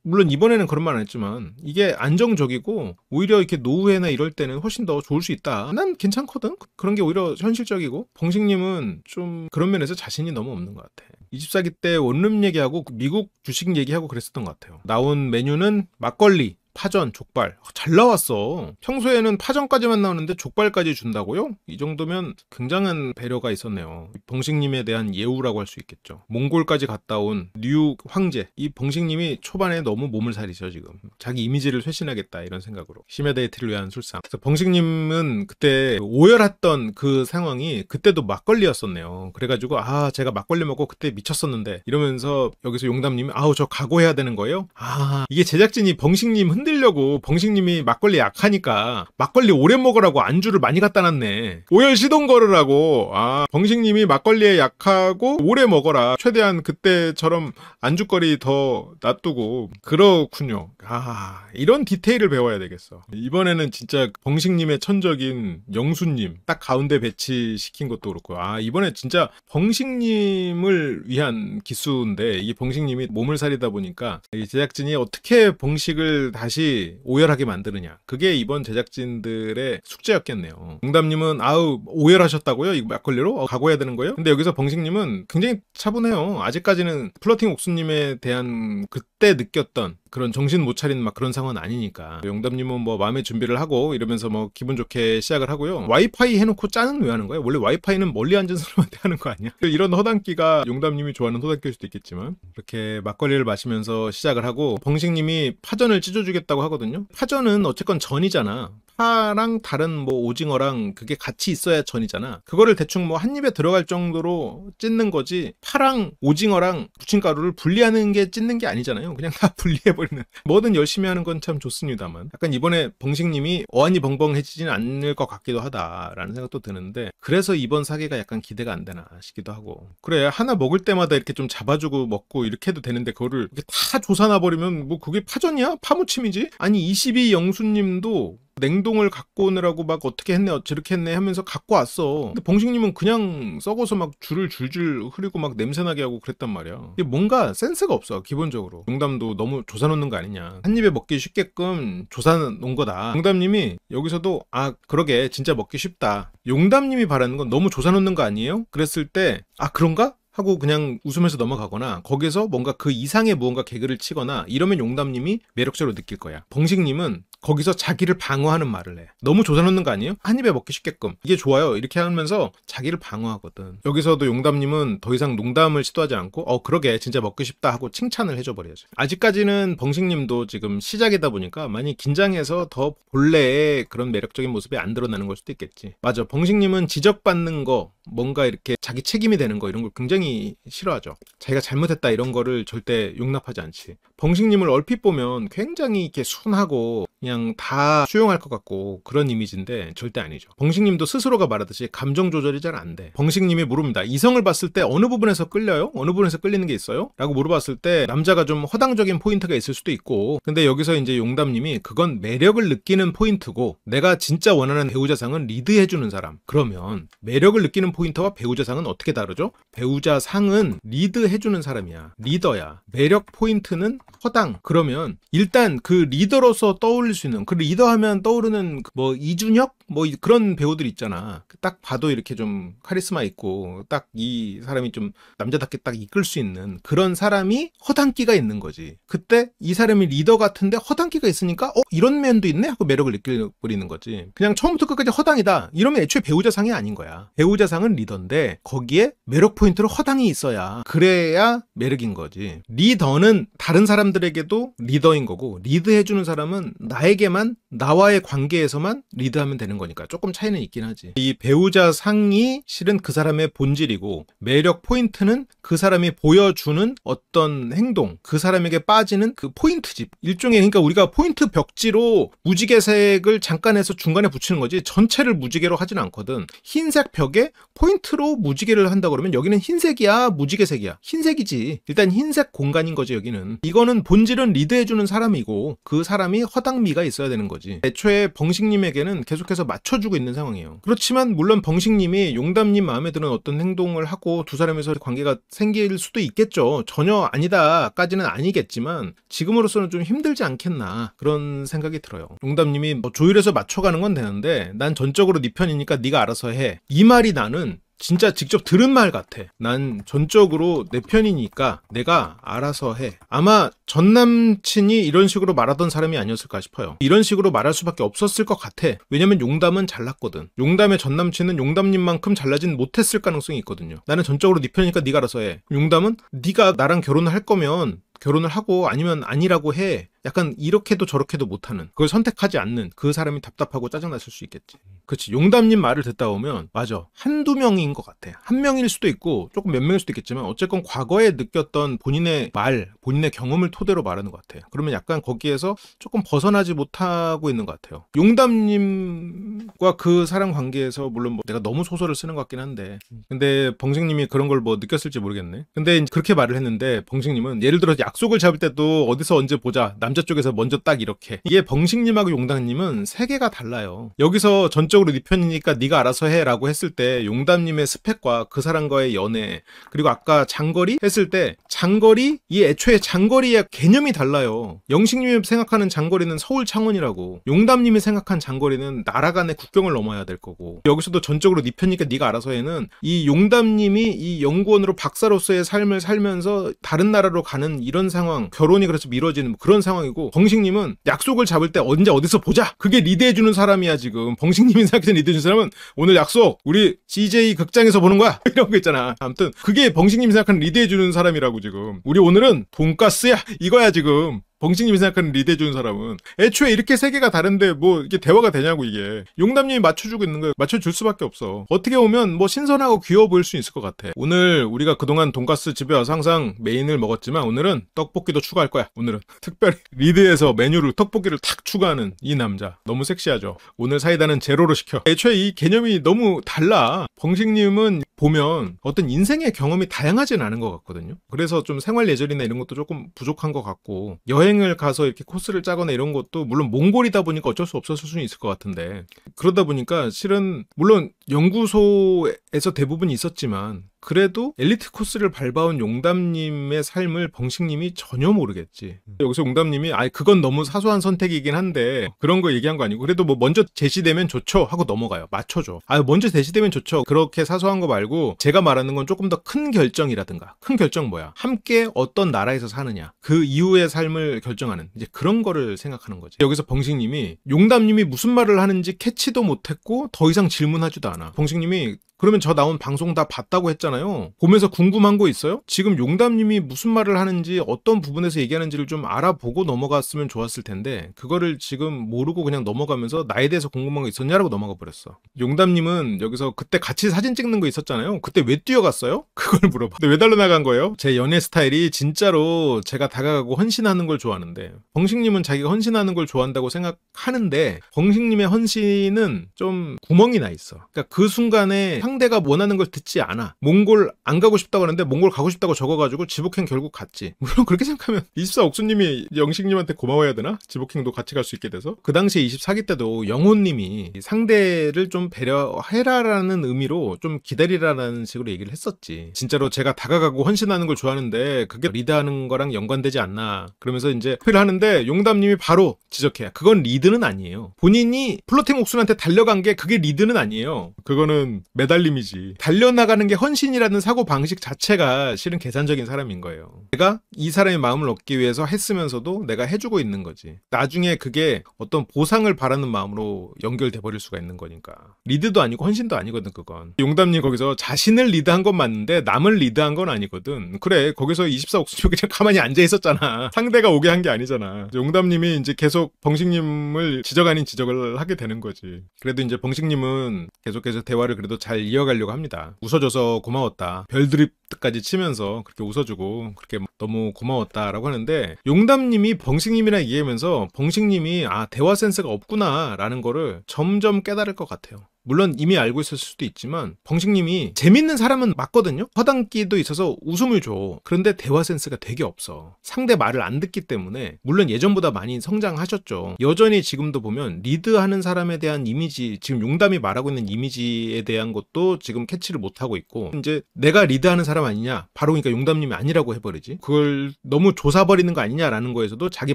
물론 이번에는 그런 말 안 했지만 이게 안정적이고 오히려 이렇게 노후회나 이럴 때는 훨씬 더 좋을 수 있다. 난 괜찮거든. 그런 게 오히려 현실적이고, 봉식님은 좀 그런 면에서 자신이 너무 없는 것 같아. 24기 때 원룸 얘기하고 미국 주식 얘기하고 그랬었던 것 같아요. 나온 메뉴는 막걸리, 파전, 족발 잘 나왔어. 평소에는 파전까지만 나오는데 족발까지 준다고요? 이 정도면 굉장한 배려가 있었네요. 봉식님에 대한 예우라고 할 수 있겠죠. 몽골까지 갔다 온 뉴 황제, 이 봉식님이 초반에 너무 몸을 사리죠. 지금 자기 이미지를 쇄신하겠다 이런 생각으로 심야 데이트를 위한 술상. 그래서 봉식님은 그때 오열했던 그 상황이 그때도 막걸리였었네요. 그래가지고 아 제가 막걸리 먹고 그때 미쳤었는데 이러면서 여기서 용담님이 아우 저 각오해야 되는 거예요? 아 이게 제작진이 봉식님 흔들려고 봉식님이 막걸리 약하니까 막걸리 오래 먹으라고 안주를 많이 갖다 놨네. 오열 시동 걸으라고. 아 봉식님이 막걸리에 약하고 오래 먹어라. 최대한 그때처럼 안주거리 더 놔두고. 그렇군요. 아 이런 디테일을 배워야 되겠어. 이번에는 진짜 봉식님의 천적인 영수님 딱 가운데 배치시킨 것도 그렇고 아 이번에 진짜 봉식님을 위한 기수인데 이 봉식님이 몸을 사리다 보니까 이 제작진이 어떻게 봉식을 다시 오열하게 만드느냐 그게 이번 제작진들의 숙제였겠네요. 용담님은 아우 오열하셨다고요? 이 막걸리로? 각오해야 되는 거예요? 근데 여기서 봉식님은 굉장히 차분해요. 아직까지는 플러팅 옥수님에 대한 그때 느꼈던 그런 정신 못 차리는 막 그런 상황은 아니니까 용담님은 뭐 마음의 준비를 하고 이러면서 뭐 기분 좋게 시작을 하고요. 와이파이 해놓고 짜는 왜 하는 거야? 원래 와이파이는 멀리 앉은 사람한테 하는 거 아니야? 이런 허당끼가 용담님이 좋아하는 허당끼일 수도 있겠지만 이렇게 막걸리를 마시면서 시작을 하고 봉식님이 파전을 찢어주겠다고 하거든요. 파전은 어쨌건 전이잖아. 파랑 다른 뭐 오징어랑 그게 같이 있어야 전이잖아. 그거를 대충 뭐 한 입에 들어갈 정도로 찢는 거지 파랑 오징어랑 부침가루를 분리하는 게 찢는 게 아니잖아요. 그냥 다 분리해버리는. 뭐든 열심히 하는 건 참 좋습니다만 약간 이번에 봉식님이 어안이 벙벙해지진 않을 것 같기도 하다라는 생각도 드는데 그래서 이번 사계가 약간 기대가 안 되나 싶기도 하고 그래 하나 먹을 때마다 이렇게 좀 잡아주고 먹고 이렇게 해도 되는데 그거를 이렇게 다 조사놔버리면 뭐 그게 파전이야? 파무침이지? 아니 22 영수님도 냉동을 갖고 오느라고 막 어떻게 했네 저렇게 했네 하면서 갖고 왔어. 근데 봉식님은 그냥 썩어서 막 줄을 줄줄 흐리고 막 냄새나게 하고 그랬단 말이야. 이게 뭔가 센스가 없어 기본적으로. 용담도 너무 조사놓는 거 아니냐. 한 입에 먹기 쉽게끔 조사놓은 거다. 용담님이 여기서도 아 그러게 진짜 먹기 쉽다. 용담님이 바라는 건 너무 조사놓는 거 아니에요? 그랬을 때 아 그런가? 하고 그냥 웃으면서 넘어가거나 거기서 뭔가 그 이상의 무언가 개그를 치거나 이러면 용담님이 매력적으로 느낄 거야. 봉식님은 거기서 자기를 방어하는 말을 해. 너무 조사놓는 거 아니에요? 한 입에 먹기 쉽게끔. 이게 좋아요. 이렇게 하면서 자기를 방어하거든. 여기서도 용담님은 더 이상 농담을 시도하지 않고 그러게 진짜 먹고 싶다 하고 칭찬을 해줘 버려야죠. 아직까지는 봉식님도 지금 시작이다 보니까 많이 긴장해서 더 본래의 그런 매력적인 모습이 안 드러나는 걸 수도 있겠지. 맞아. 봉식님은 지적받는 거 뭔가 이렇게 자기 책임이 되는 거 이런 걸 굉장히 싫어하죠. 자기가 잘못했다 이런 거를 절대 용납하지 않지. 봉식님을 얼핏 보면 굉장히 이렇게 순하고 그냥 다 수용할 것 같고 그런 이미지인데 절대 아니죠. 봉식님도 스스로가 말하듯이 감정 조절이 잘 안 돼. 봉식님이 물어봅니다. 이성을 봤을 때 어느 부분에서 끌려요? 어느 부분에서 끌리는 게 있어요? 라고 물어봤을 때 남자가 좀 허당적인 포인트가 있을 수도 있고 근데 여기서 이제 용담님이 그건 매력을 느끼는 포인트고 내가 진짜 원하는 배우자상은 리드해주는 사람. 그러면 매력을 느끼는 포인트와 배우자상은 어떻게 다르죠? 배우자상은 리드해주는 사람이야. 리더야. 매력 포인트는 허당. 그러면 일단 그 리더로서 떠올릴 수 있는 그 리더하면 떠오르는 뭐 이준혁? 뭐 그런 배우들 있잖아. 딱 봐도 이렇게 좀 카리스마 있고 딱 이 사람이 좀 남자답게 딱 이끌 수 있는 그런 사람이 허당기가 있는 거지. 그때 이 사람이 리더 같은데 허당기가 있으니까 이런 면도 있네? 하고 매력을 느껴버리는 거지. 그냥 처음부터 끝까지 허당이다. 이러면 애초에 배우자상이 아닌 거야. 배우자상은 리더인데 거기에 매력 포인트로 허당이 있어야 그래야 매력인 거지. 리더는 다른 사람들에게도 리더인 거고 리드해주는 사람은 나에게만 나와의 관계에서만 리드하면 되는 거니까 조금 차이는 있긴 하지. 이 배우자상이 실은 그 사람의 본질이고 매력 포인트는 그 사람이 보여주는 어떤 행동, 그 사람에게 빠지는 그 포인트지. 일종의 그러니까 우리가 포인트 벽지로 무지개색을 잠깐 해서 중간에 붙이는 거지 전체를 무지개로 하진 않거든. 흰색 벽에 포인트로 무지개를 한다 그러면 여기는 흰색이야 무지개색이야? 흰색이지. 일단 흰색 공간인 거지 여기는. 이거는 본질은 리드해주는 사람이고 그 사람이 허당미가 있어야 되는 거지. 애초에 봉식님에게는 계속해서 맞춰주고 있는 상황이에요. 그렇지만 물론 봉식님이 용담님 마음에 드는 어떤 행동을 하고 두 사람에서 관계가 생길 수도 있겠죠. 전혀 아니다까지는 아니겠지만 지금으로서는 좀 힘들지 않겠나 그런 생각이 들어요. 용담님이 조율해서 맞춰가는 건 되는데 난 전적으로 네 편이니까 네가 알아서 해. 이 말이 나는 진짜 직접 들은 말 같아. 난 전적으로 내 편이니까 내가 알아서 해. 아마 전 남친이 이런 식으로 말하던 사람이 아니었을까 싶어요. 이런 식으로 말할 수밖에 없었을 것 같아. 왜냐면 용담은 잘났거든. 용담의 전 남친은 용담님만큼 잘나진 못했을 가능성이 있거든요. 나는 전적으로 네 편이니까 네가 알아서 해. 용담은 네가 나랑 결혼을 할 거면 결혼을 하고 아니면 아니라고 해. 약간 이렇게도 저렇게도 못하는, 그걸 선택하지 않는 그 사람이 답답하고 짜증났을 수 있겠지. 그렇지. 용담님 말을 듣다 보면 맞아. 한두 명인 것 같아. 한 명일 수도 있고 조금 몇 명일 수도 있겠지만 어쨌건 과거에 느꼈던 본인의 말, 본인의 경험을 토대로 말하는 것 같아. 그러면 약간 거기에서 조금 벗어나지 못하고 있는 것 같아요. 용담님과 그 사람 관계에서 물론 뭐 내가 너무 소설을 쓰는 것 같긴 한데, 근데 벙식님이 그런 걸 뭐 느꼈을지 모르겠네. 근데 그렇게 말을 했는데 벙식님은 예를 들어 약속을 잡을 때도 어디서 언제 보자, 남자 쪽에서 먼저 딱 이렇게. 이게 벙식님하고 용담님은 세계가 달라요. 여기서 전적으로 네 편이니까 네가 알아서 해 라고 했을 때 용담님의 스펙과 그 사람과의 연애, 그리고 아까 장거리 했을 때 장거리, 이 애초에 장거리의 개념이 달라요. 영식님이 생각하는 장거리는 서울 창원이라고, 용담님이 생각한 장거리는 나라 간의 국경을 넘어야 될 거고, 여기서도 전적으로 네 편이니까 네가 알아서 해는 이 용담님이 이 연구원으로 박사로서의 삶을 살면서 다른 나라로 가는 이런 상황, 결혼이 그래서 미뤄지는 뭐 그런 상황이고, 벙식님은 약속을 잡을 때 언제 어디서 보자, 그게 리드해주는 사람이야. 지금 벙식님이 생각하는 리드해주는 사람은 오늘 약속 우리 CJ 극장에서 보는 거야 이런 거 있잖아. 아무튼 그게 벙식님이 생각하는 리드해주는 사람이라고. 지금 우리 오늘은 돈가스야 이거야. 지금 벙식님이 생각하는 리드해주는 사람은 애초에 이렇게 세계가 다른데 뭐 이게 대화가 되냐고. 이게 용담님이 맞춰주고 있는 거예요. 맞춰줄 수밖에 없어. 어떻게 보면 뭐 신선하고 귀여워 보일 수 있을 것 같아. 오늘 우리가 그동안 돈가스 집에 와서 항상 메인을 먹었지만 오늘은 떡볶이도 추가할 거야. 오늘은 특별히 리드에서 메뉴를 떡볶이를 탁 추가하는 이 남자 너무 섹시하죠. 오늘 사이다는 제로로 시켜. 애초에 이 개념이 너무 달라. 벙식님은 보면 어떤 인생의 경험이 다양하진 않은 것 같거든요. 그래서 좀 생활 예절이나 이런 것도 조금 부족한 것 같고, 여행을 가서 이렇게 코스를 짜거나 이런 것도 물론 몽골이다 보니까 어쩔 수 없었을 수는 있을 것 같은데, 그러다 보니까 실은 물론 연구소에서 대부분 있었지만 그래도 엘리트 코스를 밟아온 용담님의 삶을 벙식님이 전혀 모르겠지. 여기서 용담님이 그건 너무 사소한 선택이긴 한데 그런 거 얘기한 거 아니고, 그래도 뭐 먼저 제시되면 좋죠 하고 넘어가요. 맞춰줘. 먼저 제시되면 좋죠. 그렇게 사소한 거 말고 제가 말하는 건 조금 더 큰 결정이라든가. 큰 결정 뭐야? 함께 어떤 나라에서 사느냐, 그 이후의 삶을 결정하는 이제 그런 거를 생각하는 거지. 여기서 벙식님이 용담님이 무슨 말을 하는지 캐치도 못했고 더 이상 질문하지도 않아. 벙식님이 그러면 저 나온 방송 다 봤다고 했잖아요. 보면서 궁금한 거 있어요? 지금 용담님이 무슨 말을 하는지 어떤 부분에서 얘기하는지를 좀 알아보고 넘어갔으면 좋았을 텐데 그거를 지금 모르고 그냥 넘어가면서 나에 대해서 궁금한 거 있었냐라고 넘어가 버렸어. 용담님은 여기서 그때 같이 사진 찍는 거 있었잖아요. 그때 왜 뛰어갔어요? 그걸 물어봐. 근데 왜 달려나간 거예요? 제 연애 스타일이 진짜로 제가 다가가고 헌신하는 걸 좋아하는데, 벙식님은 자기가 헌신하는 걸 좋아한다고 생각하는데 벙식님의 헌신은 좀 구멍이 나 있어. 그러니까 그 순간에 상대가 원하는 걸 듣지 않아. 몽골 안 가고 싶다고 하는데 몽골 가고 싶다고 적어가지고 지복행 결국 갔지. 물론 그렇게 생각하면 24옥수님이 영식님한테 고마워야 되나? 지복행도 같이 갈 수 있게 돼서. 그 당시에 24기 때도 영호님이 상대를 좀 배려해라라는 의미로 좀 기다리라라는 식으로 얘기를 했었지. 진짜로 제가 다가가고 헌신하는 걸 좋아하는데 그게 리드하는 거랑 연관되지 않나. 그러면서 이제 어필을 하는데 용담님이 바로 지적해. 그건 리드는 아니에요. 본인이 플로팅 옥순한테 달려간 게 그게 리드는 아니에요. 그거는 매달림이지. 달려나가는 게 헌신이라는 사고방식 자체가 실은 계산적인 사람인 거예요. 내가 이 사람의 마음을 얻기 위해서 했으면서도 내가 해주고 있는 거지. 나중에 그게 어떤 보상을 바라는 마음으로 연결돼 버릴 수가 있는 거니까. 리드도 아니고 헌신도 아니거든 그건. 용담님 거기서 자신을 리드한 건 맞는데 남을 리드한 건 아니거든. 그래 거기서 24옥수님 그냥 가만히 앉아 있었잖아. 상대가 오게 한 게 아니잖아. 용담님이 이제 계속 벙식님을 지적 아닌 지적을 하게 되는 거지. 그래도 이제 벙식님은 계속해서 대화를 그래도 잘 이어가려고 합니다. 웃어줘서 고마웠다. 별드립까지 치면서 그렇게 웃어주고 그렇게 너무 고마웠다라고 하는데, 용담님이 벙식님이랑 얘기하면서 벙식님이 대화 센스가 없구나 라는 거를 점점 깨달을 것 같아요. 물론 이미 알고 있었을 수도 있지만 벙식님이 재밌는 사람은 맞거든요. 허당끼도 있어서 웃음을 줘. 그런데 대화 센스가 되게 없어. 상대 말을 안 듣기 때문에. 물론 예전보다 많이 성장하셨죠. 여전히 지금도 보면 리드하는 사람에 대한 이미지, 지금 용담이 말하고 있는 이미지에 대한 것도 지금 캐치를 못하고 있고, 이제 내가 리드하는 사람 아니냐, 바로 그러니까 용담님이 아니라고 해버리지. 그걸 너무 조사버리는 거 아니냐라는 거에서도 자기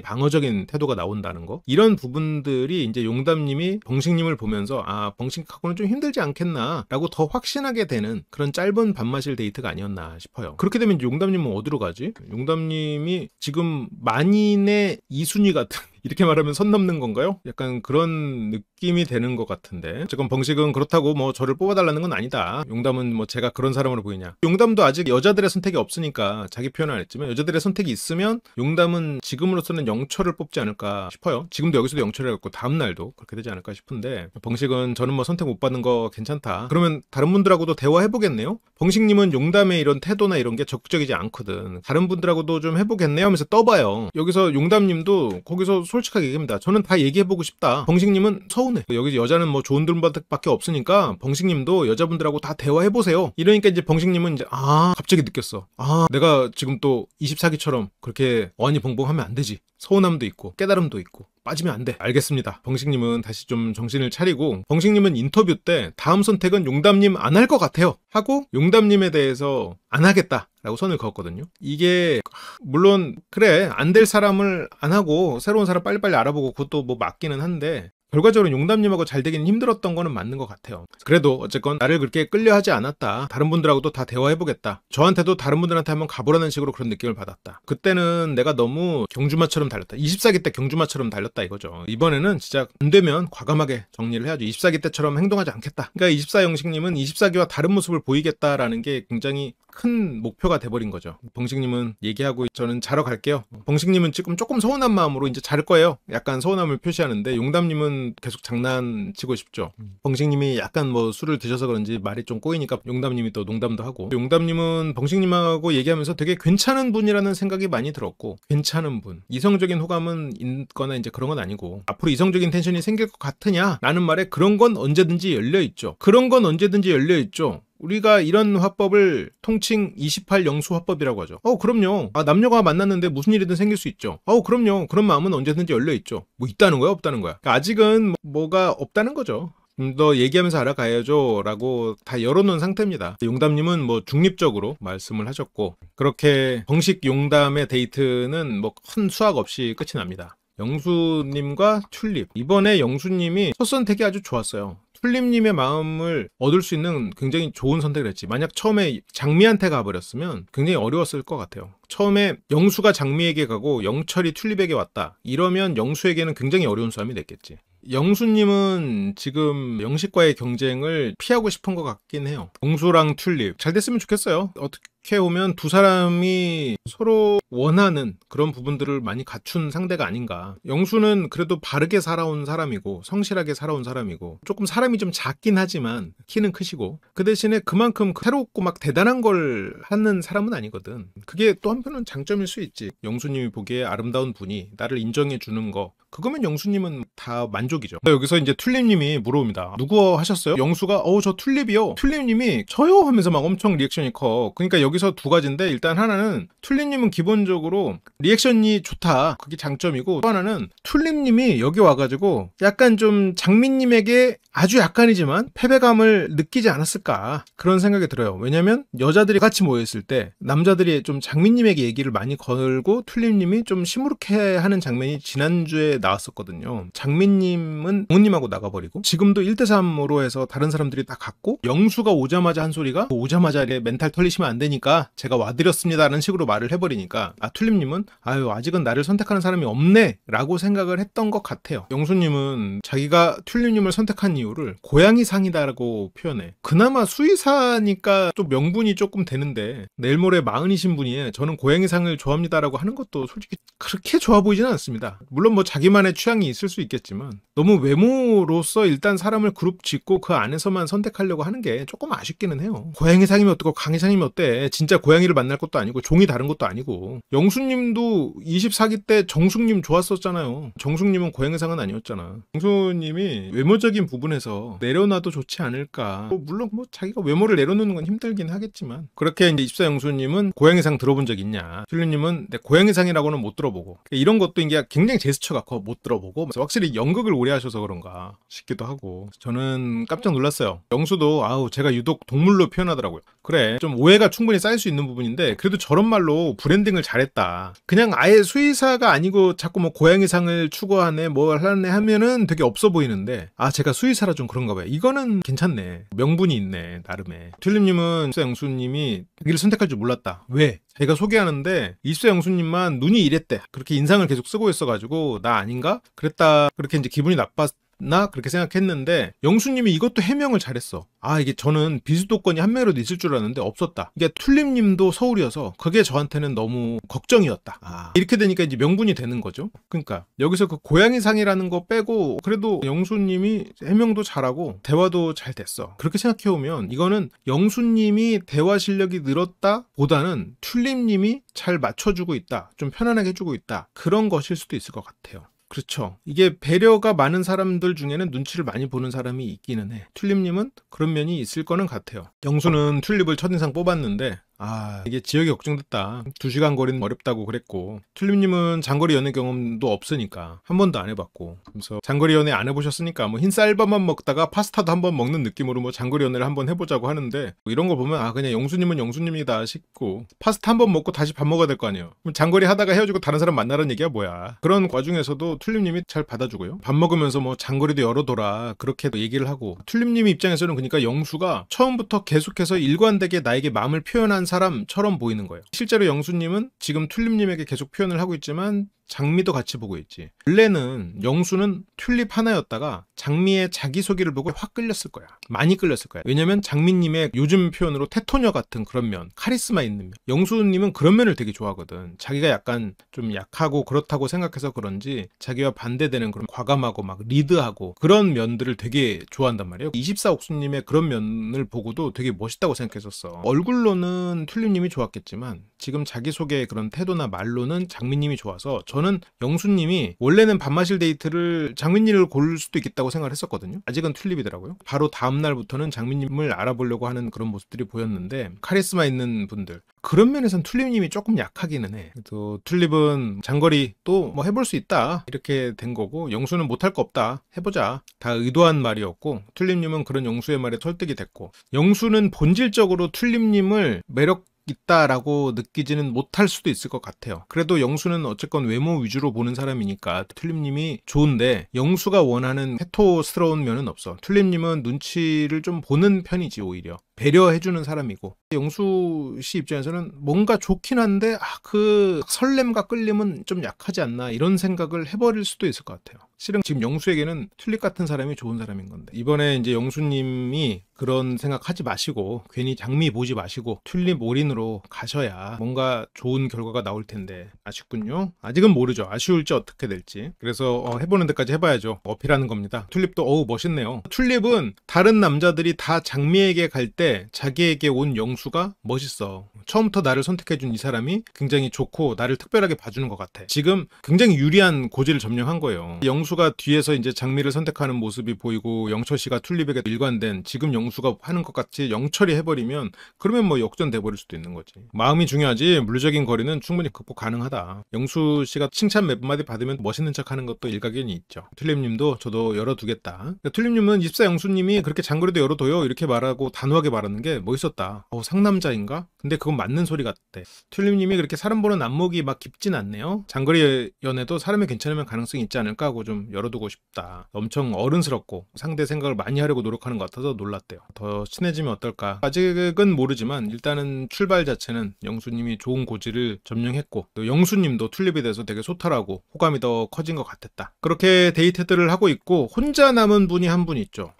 방어적인 태도가 나온다는 거. 이런 부분들이 이제 용담님이 벙식님을 보면서 벙식하고 생각하고는 좀 힘들지 않겠나 라고 더 확신하게 되는 그런 짧은 밥마실 데이트가 아니었나 싶어요. 그렇게 되면 용담님은 어디로 가지? 용담님이 지금 만인의 이순위 같은 이렇게 말하면 선 넘는 건가요? 약간 그런 느낌이 되는 것 같은데 어쨌건 벙식은 그렇다고 뭐 저를 뽑아달라는 건 아니다. 용담은 뭐 제가 그런 사람으로 보이냐. 용담도 아직 여자들의 선택이 없으니까 자기 표현은 안 했지만 여자들의 선택이 있으면 용담은 지금으로서는 영철을 뽑지 않을까 싶어요. 지금도 여기서도 영철을 갖고 다음날도 그렇게 되지 않을까 싶은데 벙식은 저는 뭐 선택 못 받는 거 괜찮다. 그러면 다른 분들하고도 대화해보겠네요. 벙식님은 용담의 이런 태도나 이런 게 적극적이지 않거든. 다른 분들하고도 좀 해보겠네요 하면서 떠봐요. 여기서 용담님도 거기서 솔직하게 얘기합니다. 저는 다 얘기해보고 싶다. 벙식님은 서운해. 여기 여자는 뭐 좋은 분밖에 없으니까 벙식님도 여자분들하고 다 대화해보세요. 이러니까 이제 벙식님은 이제 갑자기 느꼈어. 내가 지금 또 24기처럼 그렇게 어안이 벙벙하면 안 되지. 서운함도 있고 깨달음도 있고 빠지면 안 돼. 알겠습니다. 벙식님은 다시 좀 정신을 차리고 벙식님은 인터뷰 때 다음 선택은 용담님 안 할 것 같아요 하고 용담님에 대해서 안 하겠다 라고 선을 그었거든요. 이게 물론 그래 안 될 사람을 안 하고 새로운 사람 빨리빨리 알아보고 그것도 뭐 맞기는 한데 결과적으로 용담님하고 잘 되기는 힘들었던 거는 맞는 것 같아요. 그래도 어쨌건 나를 그렇게 끌려하지 않았다. 다른 분들하고도 다 대화해보겠다. 저한테도 다른 분들한테 한번 가보라는 식으로 그런 느낌을 받았다. 그때는 내가 너무 경주마처럼 달렸다. 24기 때 경주마처럼 달렸다 이거죠. 이번에는 진짜 안 되면 과감하게 정리를 해야죠. 24기 때처럼 행동하지 않겠다. 그러니까 24형식님은 24기와 다른 모습을 보이겠다라는 게 굉장히 큰 목표가 돼버린 거죠. 벙식님은 얘기하고 저는 자러 갈게요. 벙식님은 지금 조금 서운한 마음으로 이제 잘 거예요. 약간 서운함을 표시하는데 용담님은 계속 장난치고 싶죠. 벙식님이 약간 뭐 술을 드셔서 그런지 말이 좀 꼬이니까 용담님이 또 농담도 하고 용담님은 벙식님하고 얘기하면서 되게 괜찮은 분이라는 생각이 많이 들었고 괜찮은 분 이성적인 호감은 있거나 이제 그런 건 아니고 앞으로 이성적인 텐션이 생길 것 같으냐 라는 말에 그런 건 언제든지 열려있죠. 그런 건 언제든지 열려있죠. 우리가 이런 화법을 통칭 28 영수 화법이라고 하죠. 그럼요. 남녀가 만났는데 무슨 일이든 생길 수 있죠. 그럼요. 그런 마음은 언제든지 열려있죠. 뭐 있다는 거야? 없다는 거야? 그러니까 아직은 뭐가 없다는 거죠. 좀 더 얘기하면서 알아가야죠 라고 다 열어놓은 상태입니다. 용담님은 뭐 중립적으로 말씀을 하셨고 그렇게 벙식 용담의 데이트는 뭐 큰 수학 없이 끝이 납니다. 영수님과 튤립 이번에 영수님이 첫 선택이 아주 좋았어요. 튤립님의 마음을 얻을 수 있는 굉장히 좋은 선택을 했지. 만약 처음에 장미한테 가버렸으면 굉장히 어려웠을 것 같아요. 처음에 영수가 장미에게 가고 영철이 튤립에게 왔다. 이러면 영수에게는 굉장히 어려운 싸움이 됐겠지. 영수님은 지금 영식과의 경쟁을 피하고 싶은 것 같긴 해요. 영수랑 튤립 잘 됐으면 좋겠어요. 어떻게 보면 두 사람이 서로 원하는 그런 부분들을 많이 갖춘 상대가 아닌가. 영수는 그래도 바르게 살아온 사람이고 성실하게 살아온 사람이고 조금 사람이 좀 작긴 하지만 키는 크시고 그 대신에 그만큼 새롭고 막 대단한 걸 하는 사람은 아니거든. 그게 또 한편은 장점일 수 있지. 영수님이 보기에 아름다운 분이 나를 인정해 주는 거 그거면 영수님은 다 만족이죠. 여기서 이제 튤립님이 물어봅니다. 누구 하셨어요? 영수가 저 튤립이요. 튤립님이 저요 하면서 막 엄청 리액션이 커. 그러니까 여기서 두 가지인데 일단 하나는 튤립님은 기본적으로 리액션이 좋다. 그게 장점이고 또 하나는 튤립님이 여기 와가지고 약간 좀 장미님에게 아주 약간이지만 패배감을 느끼지 않았을까 그런 생각이 들어요. 왜냐면 여자들이 같이 모여있을 때 남자들이 좀 장미님에게 얘기를 많이 걸고 튤립님이 좀 시무룩해 하는 장면이 지난주에 나왔었거든요. 장미님은 부모님하고 나가버리고 지금도 1대3으로 해서 다른 사람들이 다 갔고 영수가 오자마자 한 소리가 오자마자 멘탈 털리시면 안 되니까 제가 와드렸습니다 라는 식으로 말을 해버리니까 튤립님은 아직은 나를 선택하는 사람이 없네 라고 생각을 했던 것 같아요. 영수님은 자기가 튤립님을 선택한 이유를 고양이상이다라고 표현해. 그나마 수의사니까 또 명분이 조금 되는데 내일 모레 40이신 분이 저는 고양이상을 좋아합니다라고 하는 것도 솔직히 그렇게 좋아 보이지는 않습니다. 물론 뭐 자기만의 취향이 있을 수 있겠지만 너무 외모로서 일단 사람을 그룹 짓고 그 안에서만 선택하려고 하는 게 조금 아쉽기는 해요. 고양이상이면 어떻고 강의상이면 어때? 진짜 고양이를 만날 것도 아니고 종이 다른 것도 아니고. 영수님도 24기 때 정숙님 좋았었잖아요. 정숙님은 고양이상은 아니었잖아. 정숙님이 외모적인 부분에서 내려놔도 좋지 않을까. 물론 뭐 자기가 외모를 내려놓는 건 힘들긴 하겠지만 그렇게 이제 24영수님은 고양이상 들어본 적 있냐. 튤립님은 내 고양이상이라고는 못 들어보고 이런 것도 이게 굉장히 제스처가 커. 못 들어보고 확실히 연극을 오래 하셔서 그런가 싶기도 하고 저는 깜짝 놀랐어요. 영수도 제가 유독 동물로 표현하더라고요. 그래 좀 오해가 충분히 쌓일 수 있는 부분인데 그래도 저런 말로 브랜딩을 잘했다. 그냥 아예 수의사가 아니고 자꾸 뭐 고양이상을 추구하네 뭘 하네 하면은 되게 없어 보이는데 아 제가 수의사라 좀 그런가 봐요. 이거는 괜찮네. 명분이 있네 나름의. 튤립님은 입사 영수님이 자기를 선택할 줄 몰랐다. 왜? 자기가 소개하는데 입사 영수님만 눈이 이랬대. 그렇게 인상을 계속 쓰고 있어가지고 나 아닌가? 그랬다. 그렇게 이제 기분이 나빴나? 그렇게 생각했는데 영수님이 이것도 해명을 잘했어. 아 이게 저는 비수도권이 한 명이라도 있을 줄 알았는데 없었다. 이게 튤립님도 서울이어서 그게 저한테는 너무 걱정이었다. 아, 이렇게 되니까 이제 명분이 되는 거죠. 그러니까 여기서 그 고양이상이라는 거 빼고 그래도 영수님이 해명도 잘하고 대화도 잘 됐어. 그렇게 생각해보면 이거는 영수님이 대화 실력이 늘었다 보다는 튤립님이 잘 맞춰주고 있다. 좀 편안하게 해주고 있다. 그런 것일 수도 있을 것 같아요. 그렇죠. 이게 배려가 많은 사람들 중에는 눈치를 많이 보는 사람이 있기는 해. 튤립님은 그런 면이 있을 거는 같아요. 영수는 튤립을 첫인상 뽑았는데 아 이게 지역이 걱정됐다. 2시간 거리는 어렵다고 그랬고 튤립님은 장거리 연애 경험도 없으니까 한 번도 안 해봤고 그래서 장거리 연애 안 해보셨으니까 뭐 흰 쌀밥만 먹다가 파스타도 한번 먹는 느낌으로 뭐 장거리 연애를 한번 해보자고 하는데 뭐 이런 거 보면 아 그냥 영수님은 영수님이다 싶고 파스타 한번 먹고 다시 밥 먹어야 될 거 아니에요. 그럼 장거리 하다가 헤어지고 다른 사람 만나라는 얘기야 뭐야. 그런 와중에서도 튤립님이 잘 받아주고요. 밥 먹으면서 뭐 장거리도 열어둬라 그렇게 얘기를 하고 튤립님 입장에서는 그러니까 영수가 처음부터 계속해서 일관되게 나에게 마음을 표현한 사람처럼 보이는 거예요. 실제로 영수님은 지금 튤립님에게 계속 표현을 하고 있지만 장미도 같이 보고 있지. 원래는 영수는 튤립 하나였다가 장미의 자기소개를 보고 확 끌렸을 거야. 많이 끌렸을 거야. 왜냐면 장미님의 요즘 표현으로 테토녀 같은 그런 면, 카리스마 있는 면. 영수님은 그런 면을 되게 좋아하거든. 자기가 약간 좀 약하고 그렇다고 생각해서 그런지 자기와 반대되는 그런 과감하고 막 리드하고 그런 면들을 되게 좋아한단 말이에요. 24옥수님의 그런 면을 보고도 되게 멋있다고 생각했었어. 얼굴로는 튤립님이 좋았겠지만 지금 자기소개의 그런 태도나 말로는 장미님이 좋아서 저는 영수님이 원래는 밥 마실 데이트를 장미님을 고를 수도 있겠다고 생각을 했었거든요. 아직은 튤립이더라고요. 바로 다음날부터는 장미님을 알아보려고 하는 그런 모습들이 보였는데 카리스마 있는 분들 그런 면에서는 튤립님이 조금 약하기는 해. 그래도 튤립은 장거리 또 뭐 해볼 수 있다 이렇게 된 거고 영수는 못할 거 없다 해보자 다 의도한 말이었고 튤립님은 그런 영수의 말에 설득이 됐고 영수는 본질적으로 튤립님을 매력 있다라고 느끼지는 못할 수도 있을 것 같아요. 그래도 영수는 어쨌건 외모 위주로 보는 사람이니까 튤립님이 좋은데 영수가 원하는 테토스러운 면은 없어. 튤립님은 눈치를 좀 보는 편이지 오히려. 배려해주는 사람이고 영수 씨 입장에서는 뭔가 좋긴 한데 그 설렘과 끌림은 좀 약하지 않나 이런 생각을 해버릴 수도 있을 것 같아요. 실은 지금 영수에게는 튤립 같은 사람이 좋은 사람인 건데 이번에 이제 영수님이 그런 생각하지 마시고 괜히 장미 보지 마시고 튤립 올인으로 가셔야 뭔가 좋은 결과가 나올 텐데 아쉽군요. 아직은 모르죠. 아쉬울지 어떻게 될지. 그래서 해보는 데까지 해봐야죠. 어필하는 겁니다. 튤립도 어우 멋있네요. 튤립은 다른 남자들이 다 장미에게 갈 때 자기에게 온 영수가 멋있어. 처음부터 나를 선택해준 이 사람이 굉장히 좋고 나를 특별하게 봐주는 것 같아. 지금 굉장히 유리한 고지를 점령한 거예요. 영수가 뒤에서 이제 장미를 선택하는 모습이 보이고 영철 씨가 튤립에게 일관된 지금 영수가 하는 것 같이 영철이 해버리면 그러면 뭐 역전돼 버릴 수도 있는 거지. 마음이 중요하지 물리적인 거리는 충분히 극복 가능하다. 영수 씨가 칭찬 몇 마디 받으면 멋있는 척하는 것도 일가견이 있죠. 튤립님도 저도 열어두겠다. 그러니까 튤립님은 입사 영수님이 그렇게 장거리도 열어둬요 이렇게 말하고 단호하게 말하는 게 멋있었다. 상남자인가? 근데 그건 맞는 소리 같대. 튤립님이 그렇게 사람 보는 안목이 막 깊진 않네요. 장거리 연애도 사람이 괜찮으면 가능성이 있지 않을까 하고 좀 열어두고 싶다. 엄청 어른스럽고 상대 생각을 많이 하려고 노력하는 것 같아서 놀랐대요. 더 친해지면 어떨까? 아직은 모르지만 일단은 출발 자체는 영수님이 좋은 고지를 점령했고 또 영수님도 튤립에 대해서 되게 소탈하고 호감이 더 커진 것 같았다. 그렇게 데이트들을 하고 있고 혼자 남은 분이 한 분 있죠.